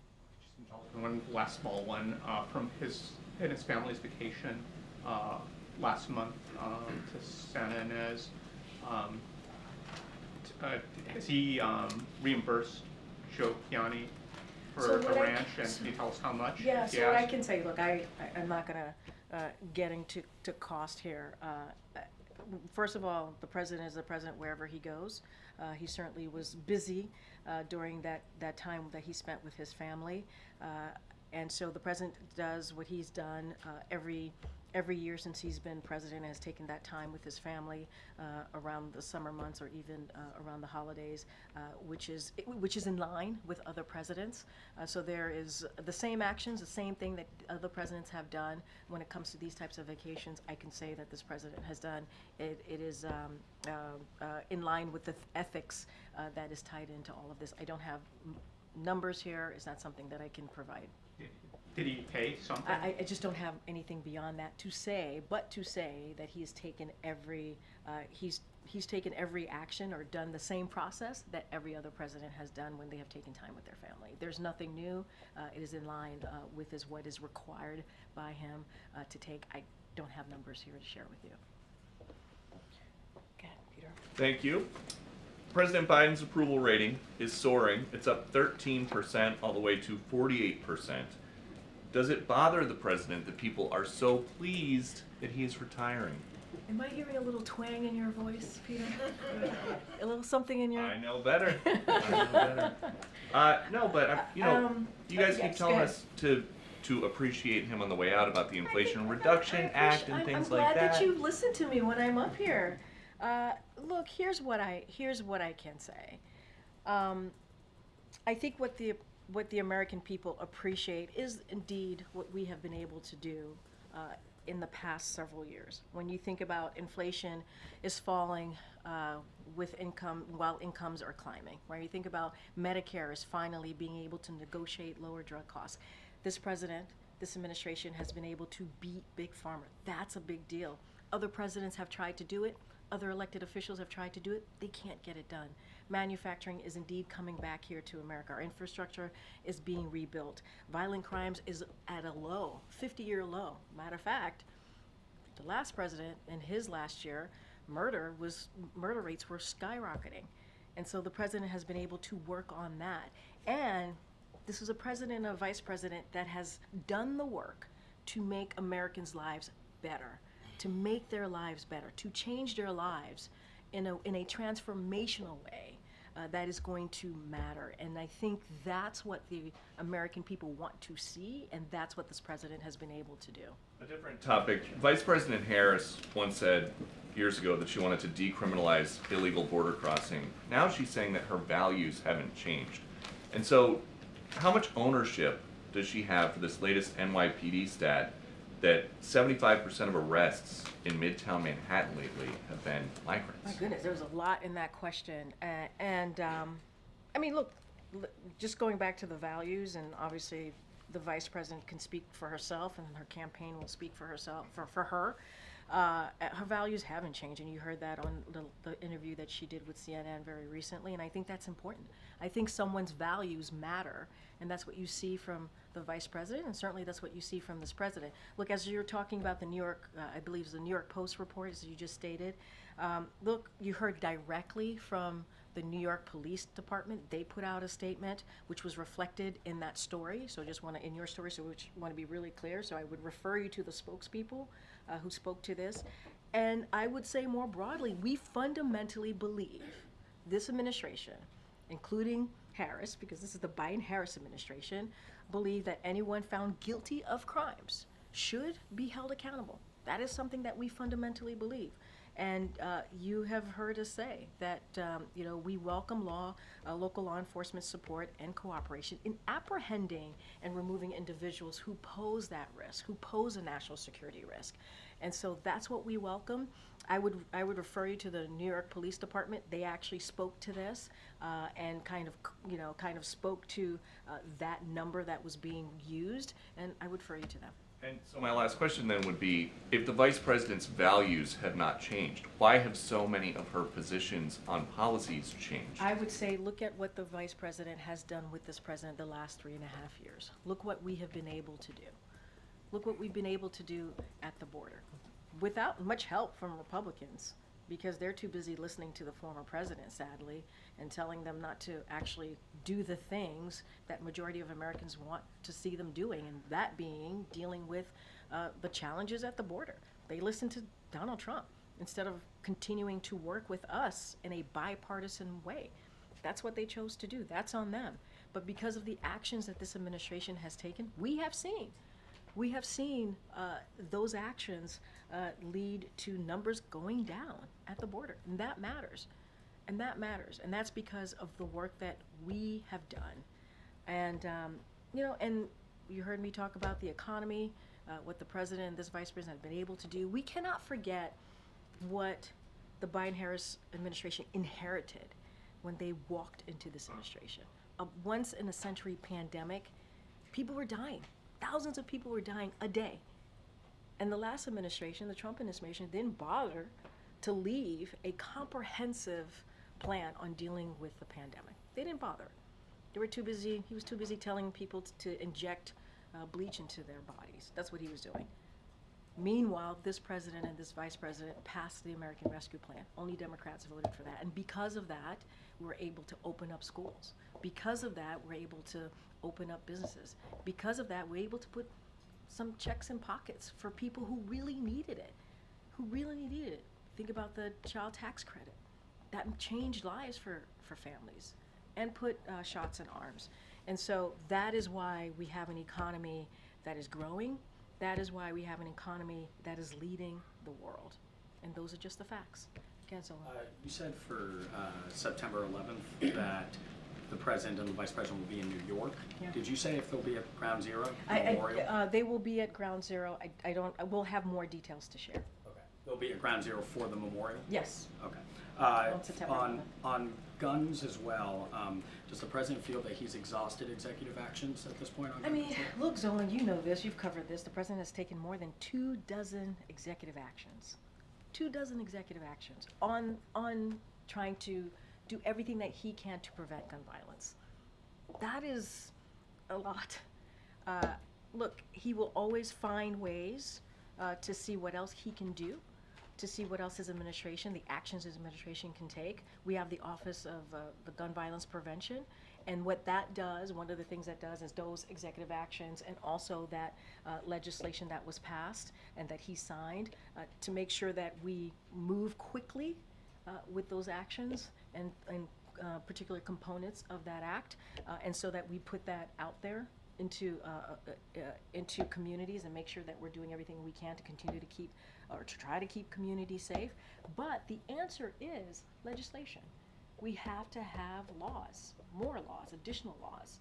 Speaker 3: One last small one from his and his family's vacation last month to Santa Ynez. Has he reimbursed Joe Kiani for the ranch, and can you tell us how much?
Speaker 1: Yeah, so what I can say, look, I'm not going to get into cost here. First of all, the president is the president wherever he goes. He certainly was busy during that time that he spent with his family. And so the president does what he's done every year since he's been president, has taken that time with his family around the summer months or even around the holidays, which is in line with other presidents. So there is the same actions, the same thing that other presidents have done when it comes to these types of vacations. I can say that this president has done. It is in line with the ethics that is tied into all of this. I don't have numbers here. It's not something that I can provide.
Speaker 3: Did he pay something?
Speaker 1: I just don't have anything beyond that to say, but to say that he's taken every taken every action or done the same process that every other president has done when they have taken time with their family. There's nothing new. It is in line with what is required by him to take. I don't have numbers here to share with you. Go ahead, Peter.
Speaker 17: Thank you. President Biden's approval rating is soaring. It's up 13% all the way to 48%. Does it bother the president that people are so pleased that he is retiring?
Speaker 1: Am I hearing a little twang in your voice, Peter? A little something in your...
Speaker 17: I know better. No, but you guys keep telling us to appreciate him on the way out about the Inflation Reduction Act and things like that.
Speaker 1: I'm glad that you listen to me when I'm up here. Look, here's what I can say. I think what the American people appreciate is indeed what we have been able to do in the past several years. When you think about inflation is falling with income while incomes are climbing, right? You think about Medicare is finally being able to negotiate lower drug costs. This president, this administration has been able to beat Big Pharma. That's a big deal. Other presidents have tried to do it. Other elected officials have tried to do it. They can't get it done. Manufacturing is indeed coming back here to America. Our infrastructure is being rebuilt. Violent crimes is at a low, 50-year low. Matter of fact, the last president in his last year, murder rates were skyrocketing. And so the president has been able to work on that. And this is a president and a vice president that has done the work to make Americans' lives better, to make their lives better, to change their lives in a transformational way that is going to matter. And I think that's what the American people want to see, and that's what this president has been able to do.
Speaker 17: A different topic. Vice President Harris once said years ago that she wanted to decriminalize illegal border crossing. Now she's saying that her values haven't changed. And so how much ownership does she have for this latest NYPD stat that 75% of arrests in Midtown Manhattan lately have been migrants?
Speaker 1: My goodness, there was a lot in that question. I mean, look, just going back to the values, and obviously the vice president can speak for herself, and her campaign will speak for herself, for her. Her values haven't changed, and you heard that on the interview that she did with CNN very recently, and I think that's important. I think someone's values matter, and that's what you see from the vice president, and certainly that's what you see from this president. Look, as you're talking about the New York, I believe it's the New York Post report, as you just stated, look, you heard directly from The New York Police Department, they put out a statement which was reflected in that story. So just want to, in your story, so we want to be really clear. So I would refer you to the spokespeople who spoke to this. And I would say more broadly, we fundamentally believe this administration, including Harris, because this is the Biden-Harris administration, believe that anyone found guilty of crimes should be held accountable. That is something that we fundamentally believe. And you have heard us say that we welcome local law enforcement support and cooperation in apprehending and removing individuals who pose that risk, who pose a national security risk. And so that's what we welcome. I would refer you to the New York Police Department. They actually spoke to this and kind of spoke to that number that was being used, and I would refer you to them.
Speaker 17: And so my last question then would be, if the vice president's values have not changed, why have so many of her positions on policies changed?
Speaker 1: I would say look at what the vice president has done with this president the last 3.5 years. Look what we have been able to do. Look what we've been able to do at the border without much help from Republicans, because they're too busy listening to the former president, sadly, and telling them not to actually do the things that majority of Americans want to see them doing, and that being dealing with the challenges at the border. They listen to Donald Trump instead of continuing to work with us in a bipartisan way. That's what they chose to do. That's on them. But because of the actions that this administration has taken, we have seen those actions lead to numbers going down at the border, and that matters. And that's because of the work that we have done. And and you heard me talk about the economy, what the president and this vice president have been able to do. We cannot forget what the Biden-Harris administration inherited when they walked into this administration. A once-in-a-century pandemic. People were dying. Thousands of people were dying a day. And the last administration, the Trump administration, didn't bother to leave a comprehensive plan on dealing with the pandemic. They didn't bother. They were too busy. He was too busy telling people to inject bleach into their bodies. That's what he was doing. Meanwhile, this president and this vice president passed the American Rescue Plan. Only Democrats voted for that. And because of that, we were able to open up schools. Because of that, we're able to open up businesses. Because of that, we're able to put some checks in pockets for people who really needed it. Think about the child tax credit. That changed lives for families and put shots in arms. And so that is why we have an economy that is growing. That is why we have an economy that is leading the world. And those are just the facts.
Speaker 18: You said for September 11th that the president and the vice president will be in New York.
Speaker 1: Yeah.
Speaker 18: Did you say if they'll be at Ground Zero, Memorial?
Speaker 1: They will be at Ground Zero. We'll have more details to share.
Speaker 18: Okay. They'll be at Ground Zero for the memorial?
Speaker 1: Yes.
Speaker 18: Okay.
Speaker 1: On
Speaker 18: guns as well, does the president feel that he's exhausted executive actions at this point on
Speaker 1: I
Speaker 18: gun
Speaker 1: mean,
Speaker 18: control?
Speaker 1: look, Zolan, you know this. You've covered this. The president has taken more than 24 executive actions. 24 executive actions on trying to do everything that he can to prevent gun violence. That is a lot. Look, he will always find ways to see what else he can do, to see what else his administration, the actions his administration can take. We have the Office of the Gun Violence Prevention, and what that does, one of the things that does is those executive actions and also that legislation that was passed and that he signed to make sure that we move quickly with those actions and particular components of that act, and so that we put that out there into communities and make sure that we're doing everything we can to continue to keep or to try to keep communities safe. But the answer is legislation. We have to have laws, more laws, additional laws,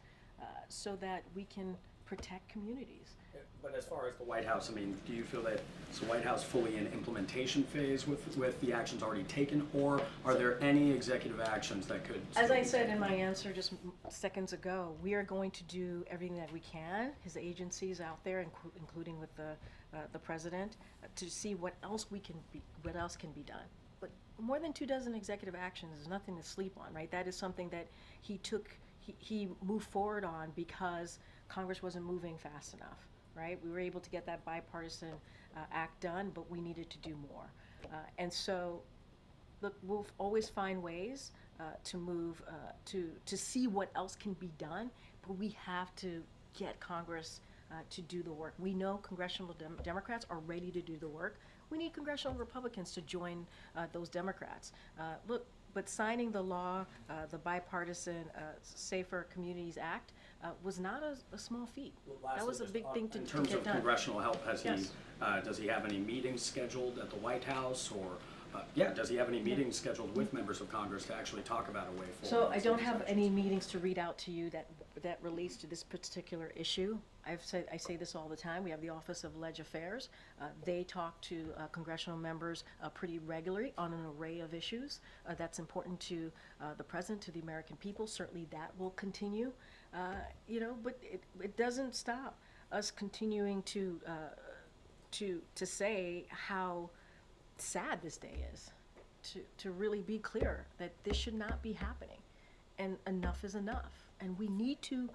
Speaker 1: so that we can protect communities.
Speaker 18: But as far as the White House, I mean, do you feel that is the White House fully in implementation phase with the actions already taken, or are there any executive actions that could?
Speaker 1: As I said in my answer just seconds ago, we are going to do everything that we can, his agencies out there, including with the president, to see what else can be done. But more than 24 executive actions is nothing to sleep on, right? That is something that he moved forward on because Congress wasn't moving fast enough, right? We were able to get that bipartisan act done, but we needed to do more. And so, look, we'll always find ways to move to see what else can be done, but we have to get Congress to do the work. We know congressional Democrats are ready to do the work. We need congressional Republicans to join those Democrats. Look, but signing the law, the bipartisan Safer Communities Act, was not a small feat.
Speaker 18: Well,
Speaker 1: that was a
Speaker 18: lastly,
Speaker 1: big thing to
Speaker 18: in
Speaker 1: get
Speaker 18: terms of
Speaker 1: done.
Speaker 18: congressional help, has
Speaker 1: Yes.
Speaker 18: does he have any meetings scheduled at the White House, or does he have any meetings scheduled with members of Congress to actually talk about a way forward?
Speaker 1: So
Speaker 18: on
Speaker 1: I
Speaker 18: some
Speaker 1: don't
Speaker 18: of these
Speaker 1: have
Speaker 18: actions?
Speaker 1: any meetings to read out to you that relates to this particular issue. I say this all the time. We have the Office of Leg Affairs. They talk to congressional members pretty regularly on an array of issues that's important to the president, to the American people. Certainly that will continue, but it doesn't stop us continuing to say how sad this day is, to really be clear that this should not be happening, and enough is enough, and we need to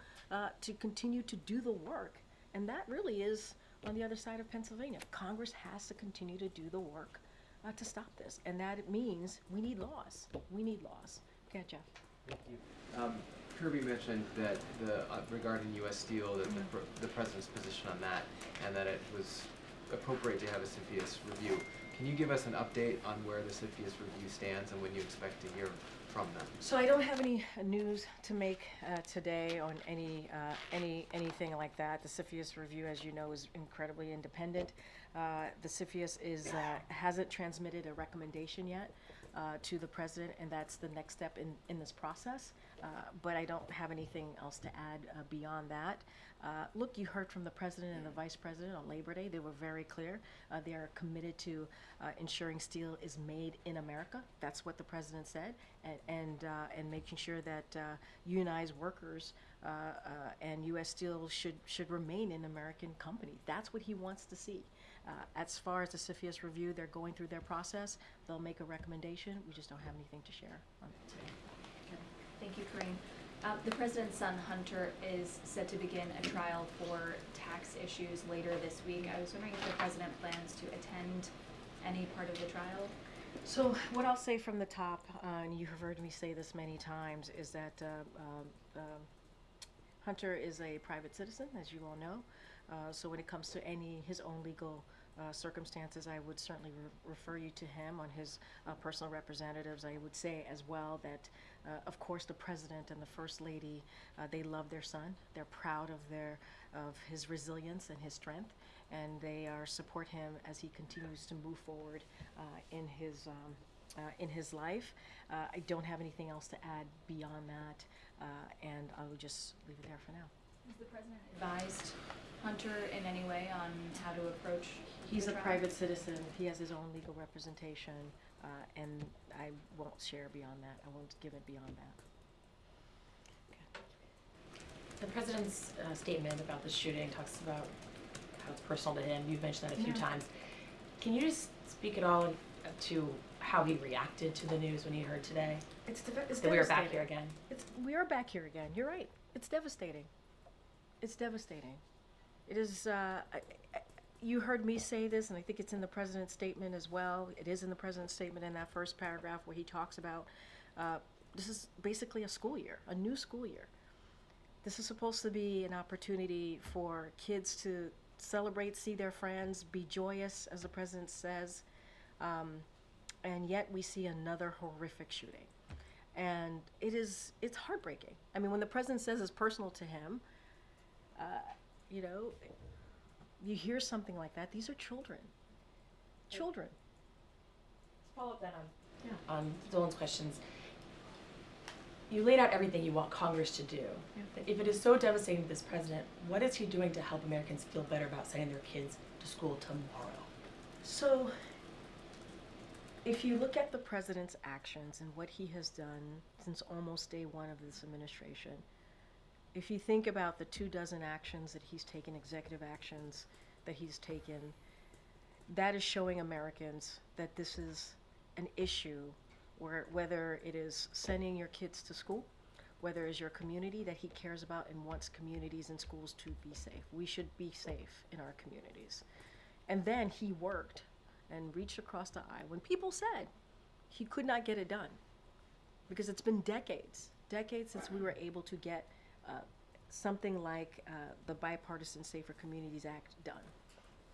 Speaker 1: continue to do the work, and that really is on the other side of Pennsylvania. Congress has to continue to do the work to stop this, and that it means we need laws. We need laws. Okay, Jeff.
Speaker 7: Thank you. Kirby mentioned that regarding U.S. Steel, that the president's position on that, and that it was appropriate to have a CFIUS review. Can you give us an update on where the CFIUS review stands and when you expect to hear from them?
Speaker 1: So I don't have any news to make today on anything like that. The CFIUS review, as you know, is incredibly independent. The CFIUS hasn't transmitted a recommendation yet to the president, and that's the next step in this process. But I don't have anything else to add beyond that. Look, you heard from the president and the vice president on Labor Day. They were very clear. They are committed to ensuring steel is made in America. That's what the president said, and making sure that unionized workers and U.S. Steel should remain an American company. That's what he wants to see. As far as the CFIUS review, they're going through their process. They'll make a recommendation. We just don't have anything to share on it today.
Speaker 15: Okay. Thank you, Karine. The president's son, Hunter, is set to begin a trial for tax issues later this week. I was wondering if the president plans to attend any part of the trial?
Speaker 1: So what I'll say from the top, and you have heard me say this many times, is that Hunter is a private citizen, as you all know. So when it comes to his own legal circumstances, I would certainly refer you to him on his personal representatives. I would say as well that, of course, the president and the first lady, they love their son. They're proud of his resilience and his strength, and they support him as he continues to move forward in his life. I don't have anything else to add beyond that, and I will just leave it there for now.
Speaker 15: Has the president advised Hunter in any way on how to approach
Speaker 1: He's
Speaker 15: the
Speaker 1: a
Speaker 15: trial?
Speaker 1: private citizen. He has his own legal representation, and I won't share beyond that. I won't give it beyond that.
Speaker 6: The president's statement about the shooting talks about how it's personal to him. You've mentioned that a few times. Can you just speak at all to how he reacted to the news when he heard today?
Speaker 1: It's
Speaker 6: that we are back here again.
Speaker 1: We are back here again. You're right. It's devastating. It's devastating. It is. You heard me say this, and I think it's in the president's statement as well. It is in the president's statement in that first paragraph where he talks about this is basically a school year, a new school year. This is supposed to be an opportunity for kids to celebrate, see their friends, be joyous, as the president says, and yet we see another horrific shooting. And it's heartbreaking. I mean, when the president says it's personal to him, you hear something like that. These are children. Children.
Speaker 6: Let's follow up then on Dolan's questions. You laid out everything you want Congress to do. Yeah. If it is so devastating to this president, what is he doing to help Americans feel better about sending their kids to school tomorrow?
Speaker 1: So, if you look at the president's actions and what he has done since almost day one of this administration, if you think about the 24 actions that he's taken, executive actions that he's taken, that is showing Americans that this is an issue where whether it is sending your kids to school, whether it's your community that he cares about and wants communities and schools to be safe. We should be safe in our communities. And then he worked and reached across the aisle when people said he could not get it done. because it's been decades since we were able to get something like the Bipartisan Safer Communities Act done.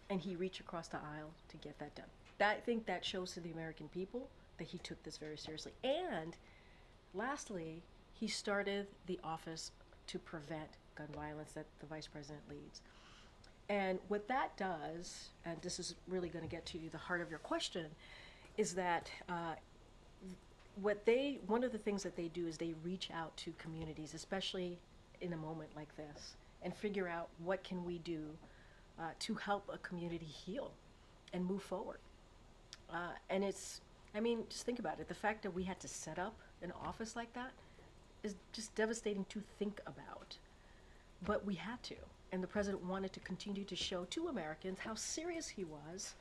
Speaker 1: And he reached across the aisle to get that done. I think that shows to the American people that he took this very seriously. And lastly, he started the Office to Prevent Gun Violence that the Vice President leads. And what that does, and this is really going to get to the heart of your question, is that one of the things that they do is they reach out to communities, especially in a moment like this, and figure out what can we do to help a community heal and move forward. And it's, I mean, just think about it. The fact that we had to set up an office like that is just devastating to think about. But we had to. And the president wanted to continue to show to Americans how serious he was.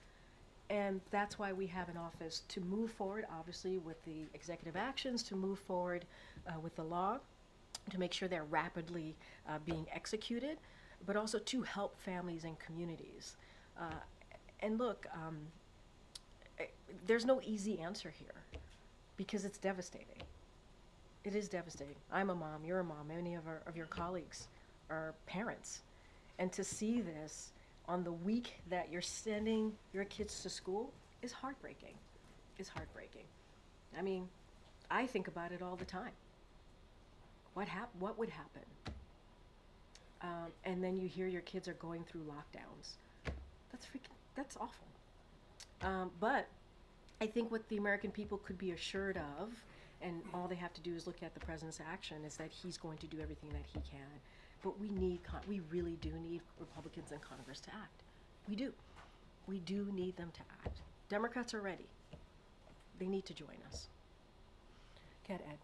Speaker 1: And that's why we have an office to move forward, obviously, with the executive actions, to move forward with the law, to make sure they're rapidly being executed, but also to help families and communities. And look, there's no easy answer here because it's devastating. It is devastating. I'm a mom, you're a mom, many of your colleagues are parents. And to see this on the week that you're sending your kids to school is heartbreaking. It's heartbreaking. I mean, I think about it all the time. What would happen? And then you hear your kids are going through lockdowns. That's awful. But I think what the American people could be assured of, and all they have to do is look at the president's action, is that he's going to do everything that he can. But we really do need Republicans in Congress to act. We do. We do need them to act. Democrats are ready. They need to join us. Go ahead, Ed.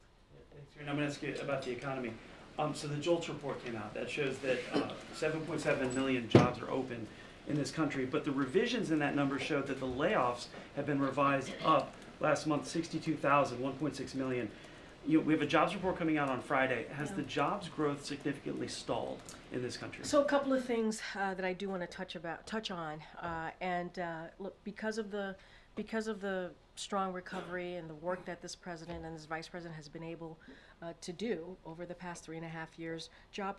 Speaker 19: Thanks, Karine. I'm going to ask you about the economy. So the JOLTS report came out that shows that 7.7 million jobs are open in this country, but the revisions in that number showed that the layoffs have been revised up. Last month, 62,000, 1.6 million. We have a jobs report coming out on Friday. Has the jobs growth significantly stalled in this country?
Speaker 1: So a couple of things that I do want to touch on, look, because of the strong recovery and the work that this president and this vice president has been able to do over the past 3.5 years, job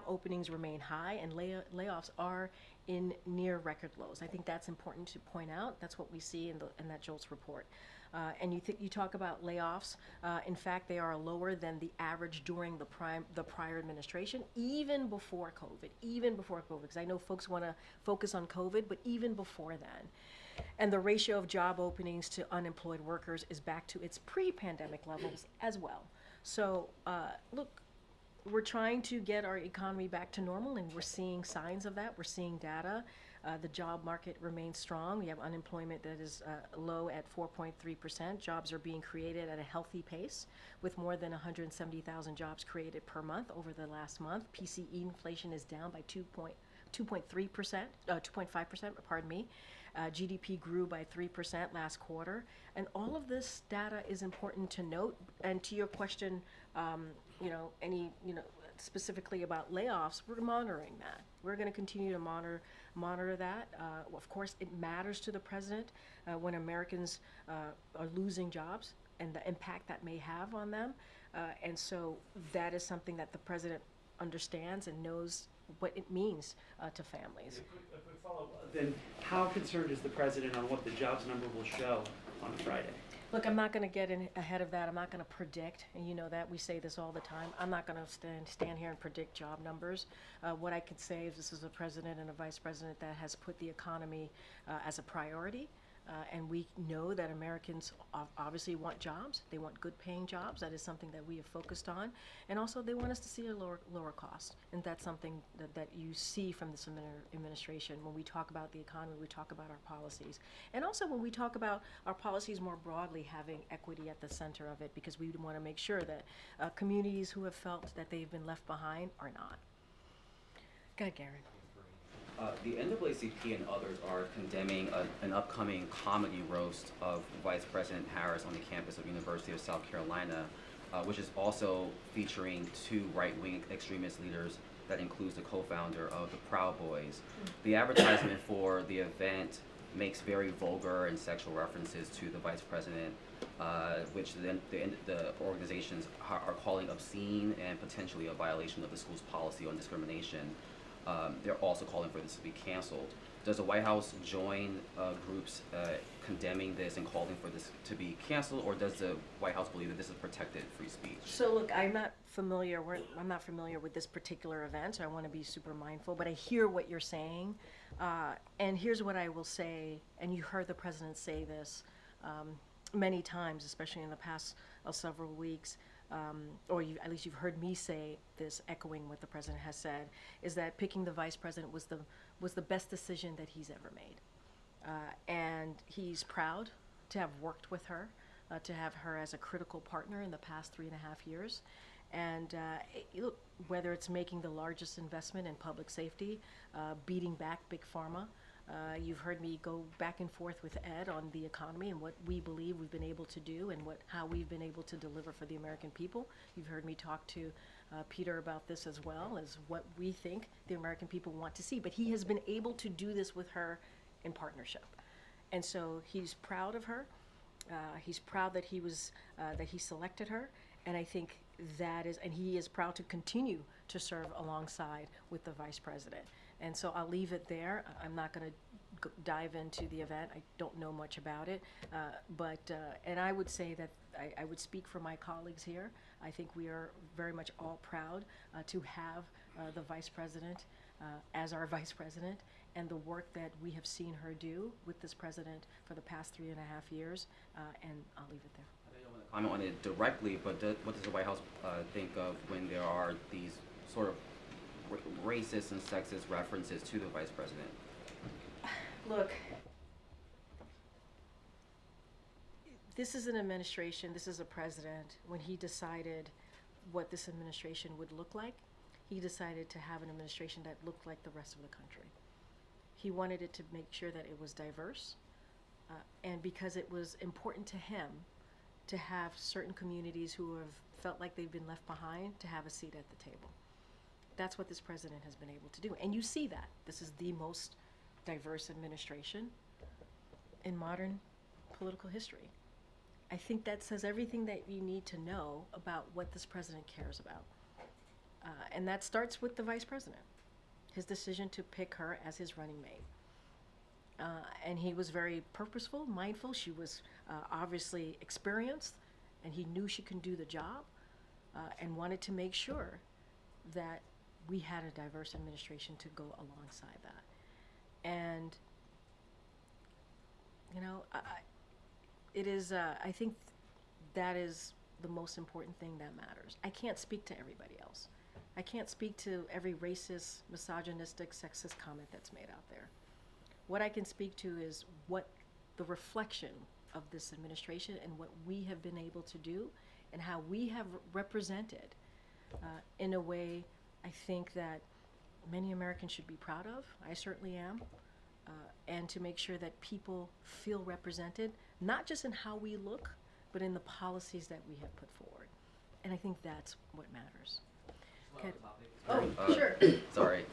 Speaker 1: openings remain high and layoffs are in near record lows. I think that's important to point out. That's what we see in that JOLTS report. And you talk about layoffs. In fact, they are lower than the average during the prior administration, even before COVID. Because I know folks want to focus on COVID, but even before then. And the ratio of job openings to unemployed workers is back to its pre-pandemic levels as well. So look, we're trying to get our economy back to normal, and we're seeing signs of that. We're seeing data. The job market remains strong. We have unemployment that is low at 4.3%. Jobs are being created at a healthy pace, with more than 170,000 jobs created per month over the last month. PCE inflation is down by 2.5%, pardon me. GDP grew by 3% last quarter. And all of this data is important to note. And to your question, specifically about layoffs, we're monitoring that. We're going to continue to monitor that. Of course, it matters to the president when Americans are losing jobs and the impact that may have on them. And so that is something that the president understands and knows what it means to families.
Speaker 19: A quick follow-up. Then how concerned is the president on what the jobs number will show on Friday?
Speaker 1: Look, I'm not going to get in ahead of that. I'm not going to predict, and you know that. We say this all the time. I'm not going to stand here and predict job numbers. What I could say is this is a president and a vice president that has put the economy as a priority. And we know that Americans obviously want jobs. They want good-paying jobs. That is something that we have focused on. And also, they want us to see a lower cost. And that's something that you see from this administration. When we talk about the economy, we talk about our policies. And also, when we talk about our policies more broadly, having equity at the center of it, because we want to make sure that communities who have felt that they've been left behind are not. Go ahead, Garen.
Speaker 20: The NAACP and others are condemning an upcoming comedy roast of Vice President Harris on the campus of University of South Carolina, which is also featuring two right-wing extremist leaders that includes the co-founder of the Proud Boys. The advertisement for the event makes very vulgar and sexual references to the vice president, which then the organizations are calling obscene and potentially a violation of the school's policy on discrimination. They're also calling for this to be canceled. Does the White House join groups condemning this and calling for this to be canceled, or does the White House believe that this is protected free speech?
Speaker 1: So look, I'm not familiar with this particular event, so I want to be super mindful, but I hear what you're saying. And here's what I will say, and you heard the president say this many times, especially in the past several weeks, or at least you've heard me say this, echoing what the president has said, is that picking the vice president was the best decision that he's ever made. And he's proud to have worked with her, to have her as a critical partner in the past 3.5 years. And look, whether it's making the largest investment in public safety, beating back Big Pharma, you've heard me go back and forth with Ed on the economy and what we believe we've been able to do and how we've been able to deliver for the American people. You've heard me talk to Peter about this as well, as what we think the American people want to see. But he has been able to do this with her in partnership. And so he's proud of her. He's proud that he selected her. And I think and he is proud to continue to serve alongside with the vice president. And so I'll leave it there. I'm not going to dive into the event. I don't know much about it. And I would say that I would speak for my colleagues here. I think we are very much all proud to have the vice president as our vice president, and the work that we have seen her do with this president for the past 3.5 years. And I'll leave it there.
Speaker 20: I don't want to comment on it directly, but what does the White House think of when there are these sort of racist and sexist references to the vice president?
Speaker 1: Look, this is an administration, this is a president. When he decided what this administration would look like, he decided to have an administration that looked like the rest of the country. He wanted it to make sure that it was diverse, and because it was important to him to have certain communities who have felt like they've been left behind to have a seat at the table. That's what this president has been able to do. And you see that. This is the most diverse administration in modern political history. I think that says everything that you need to know about what this president cares about. And that starts with the vice president, his decision to pick her as his running mate. And he was very purposeful, mindful. She was obviously experienced, and he knew she can do the job, and wanted to make sure that we had a diverse administration to go alongside that. And, it is, I think that is the most important thing that matters. I can't speak to everybody else. I can't speak to every racist, misogynistic, sexist comment that's made out there. What I can speak to is what the reflection of this administration and what we have been able to do and how we have represented in a way I think that many Americans should be proud of. I certainly am. And to make sure that people feel represented, not just in how we look, but in the policies that we have put forward. And I think that's what matters. Okay. Sure.
Speaker 20: Sorry.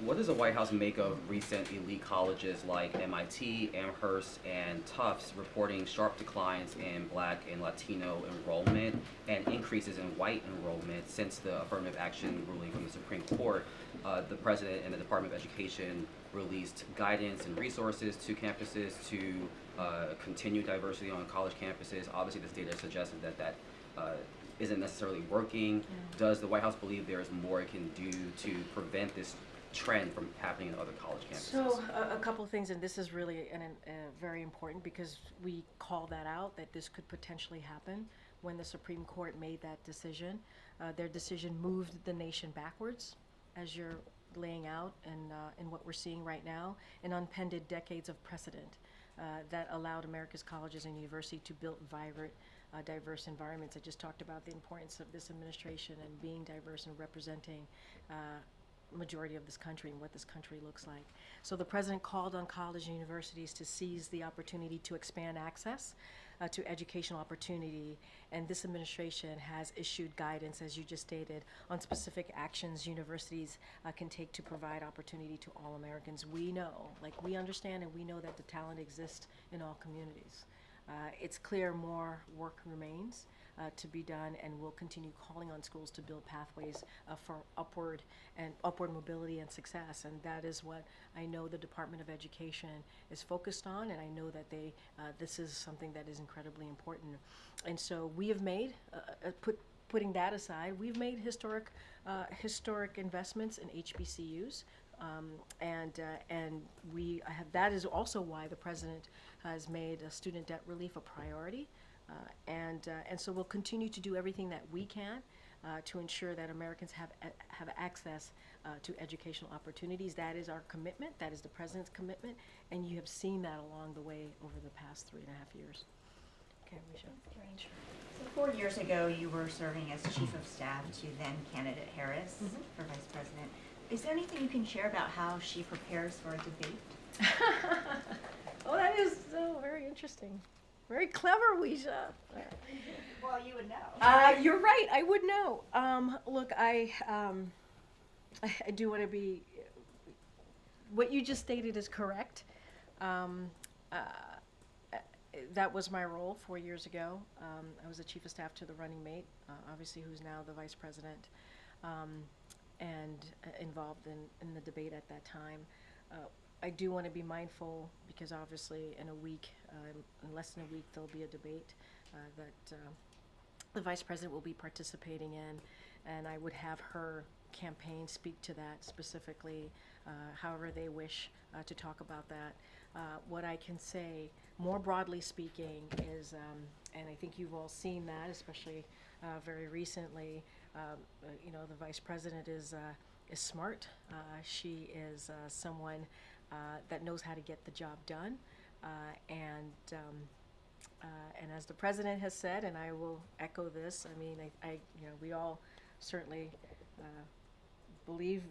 Speaker 20: What does the White House make of recent elite colleges like MIT, Amherst, and Tufts reporting sharp declines in Black and Latino enrollment and increases in white enrollment since the affirmative action ruling from the Supreme Court? The President and the Department of Education released guidance and resources to campuses to continue diversity on college campuses. Obviously, this data suggested that isn't necessarily working. Does the White House believe there is more it can do to prevent this trend from happening in other college campuses?
Speaker 1: So a couple of things, and this is really very important because we call that out, that this could potentially happen when the Supreme Court made that decision. Their decision moved the nation backwards, as you're laying out in what we're seeing right now, and unpended decades of precedent that allowed America's colleges and universities to build vibrant, diverse environments. I just talked about the importance of this administration and being diverse and representing majority of this country and what this country looks like. So the president called on college and universities to seize the opportunity to expand access to educational opportunity, and this administration has issued guidance, as you just stated, on specific actions universities can take to provide opportunity to all Americans. We know, like we understand and we know that the talent exists in all communities. It's clear more work remains to be done, and we'll continue calling on schools to build pathways for upward mobility and success. And that is what I know the Department of Education is focused on, and I know that this is something that is incredibly important. And so we have made, putting that aside, we've made historic investments in HBCUs. And we have, that is also why the president has made student debt relief a priority. And so we'll continue to do everything that we can to ensure that Americans have access to educational opportunities. That is our commitment. That is the president's commitment. And you have seen that along the way over the past 3.5 years. Okay, Alicia.
Speaker 5: So 4 years ago, you were serving as chief of staff to then candidate Harris for vice president. Is there anything you can share about how she prepares for a debate?
Speaker 1: Oh, that is very interesting. Very clever, Weisha.
Speaker 5: Well, you would know.
Speaker 1: You're right. I would know. Look, I do want to be. What you just stated is correct. That was my role 4 years ago. I was the chief of staff to the running mate, obviously, who's now the vice president. And involved in the debate at that time. I do want to be mindful because obviously in less than a week, there'll be a debate that the vice president will be participating in, and I would have her campaign speak to that specifically, however they wish to talk about that. What I can say, more broadly speaking, is, and I think you've all seen that, especially very recently, the vice president is smart. She is someone that knows how to get the job done, and as the president has said, and I will echo this. I mean, we all certainly believe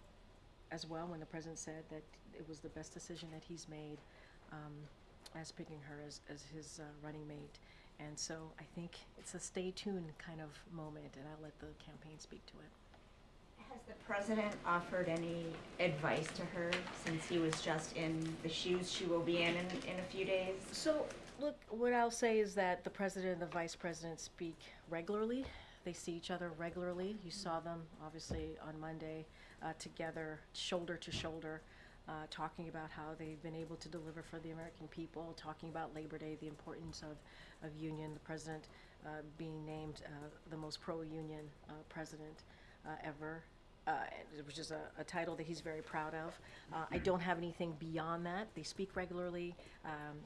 Speaker 1: as well when the president said that it was the best decision that he's made as picking her as his running mate. And so I think it's a stay tuned kind of moment, and I'll let the campaign speak to it.
Speaker 5: Has the president offered any advice to her since he was just in the shoes she will be in a few days?
Speaker 1: So, look, what I'll say is that the president and the vice president speak regularly. They see each other regularly. You saw them, obviously, on Monday together, shoulder to shoulder. Talking about how they've been able to deliver for the American people, talking about Labor Day, the importance of union, the president being named the most pro-union president ever, which is a title that he's very proud of. I don't have anything beyond that. They speak regularly.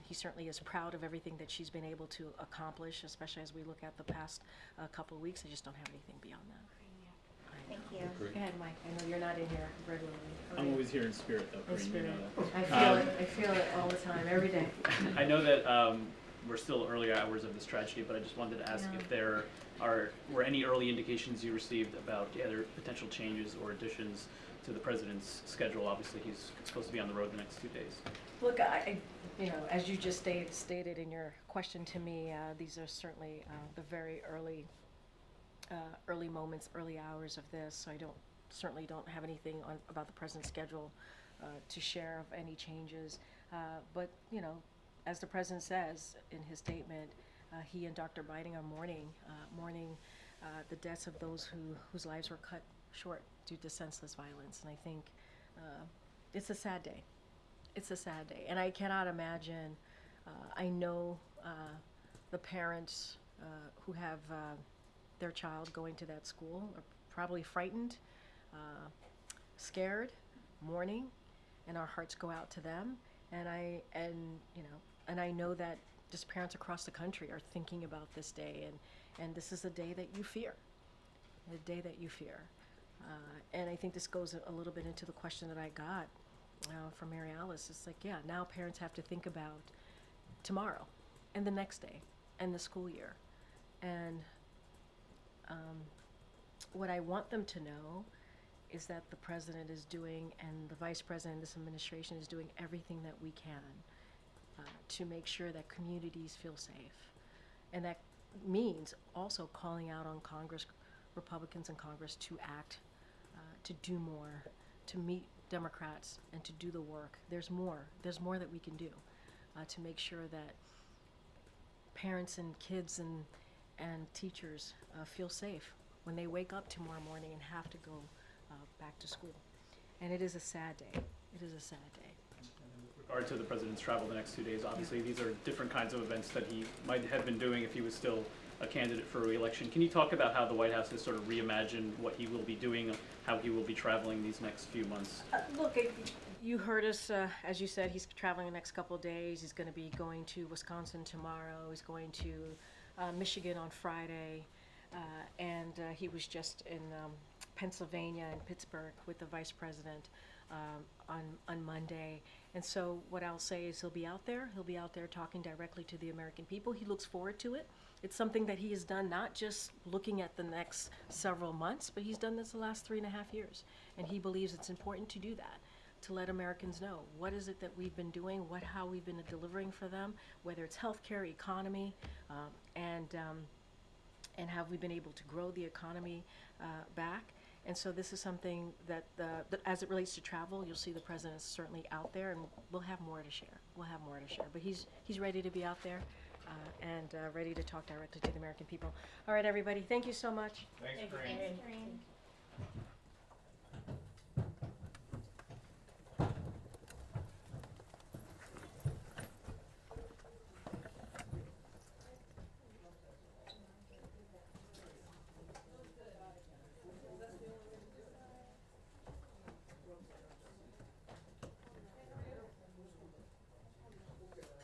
Speaker 1: He certainly is proud of everything that she's been able to accomplish, especially as we look at the past couple of weeks. I just don't have anything beyond that.
Speaker 5: Thank you.
Speaker 1: Go ahead, Mike. I know you're not in here regularly.
Speaker 21: I'm always here in spirit, though.
Speaker 1: In
Speaker 21: Karine,
Speaker 1: spirit.
Speaker 21: you know that.
Speaker 1: I feel it all the time, every day.
Speaker 21: I know that we're still early hours of this tragedy, but I just wanted to ask if there were any early indications you received about either potential changes or additions to the president's schedule. Obviously, he's supposed to be on the road the next 2 days.
Speaker 1: Look, as you just stated in your question to me, these are certainly the very early moments, early hours of this. So I certainly don't have anything about the president's schedule to share of any changes. But as the president says in his statement, he and Dr. Biden are mourning the deaths of those whose lives were cut short due to senseless violence. And I think it's a sad day. It's a sad day, and I cannot imagine. I know the parents who have their child going to that school are probably frightened, scared, mourning, and our hearts go out to them. And I know that just parents across the country are thinking about this day, and this is a day that you fear, a day that you fear. And I think this goes a little bit into the question that I got from Mary Alice. It's like, yeah, now parents have to think about tomorrow and the next day and the school year. And what I want them to know is that the president is doing, and the vice president, this administration is doing everything that we can to make sure that communities feel safe. And that means also calling out on Congress, Republicans in Congress, to act, to do more, to meet Democrats and to do the work. There's more that we can do to make sure that parents and kids and teachers feel safe when they wake up tomorrow morning and have to go back to school. And it is a sad day. It is a sad day.
Speaker 21: With regard to the president's travel the next 2 days, obviously these are different kinds of events that he might have been doing if he was still a candidate for re-election. Can you talk about how the White House has sort of reimagined what he will be doing, how he will be traveling these next few months?
Speaker 1: Look, you heard us, as you said, he's traveling the next couple of days. He's going to be going to Wisconsin tomorrow. He's going to Michigan on Friday. And he was just in Pennsylvania and Pittsburgh with the vice president on Monday. And so what I'll say is he'll be out there. He'll be out there talking directly to the American people. He looks forward to it. It's something that he has done, not just looking at the next several months, but he's done this the last 3.5 years. And he believes it's important to do that, to let Americans know what is it that we've been doing, how we've been delivering for them, whether it's healthcare, economy, and have we been able to grow the economy back. And so this is something that, as it relates to travel, you'll see the president is certainly out there, and we'll have more to share. We'll have more to share. But he's ready to be out there and ready to talk directly to the American people. All right, everybody, thank you so much.
Speaker 3: Thanks, Karine.
Speaker 5: Thanks, Karine.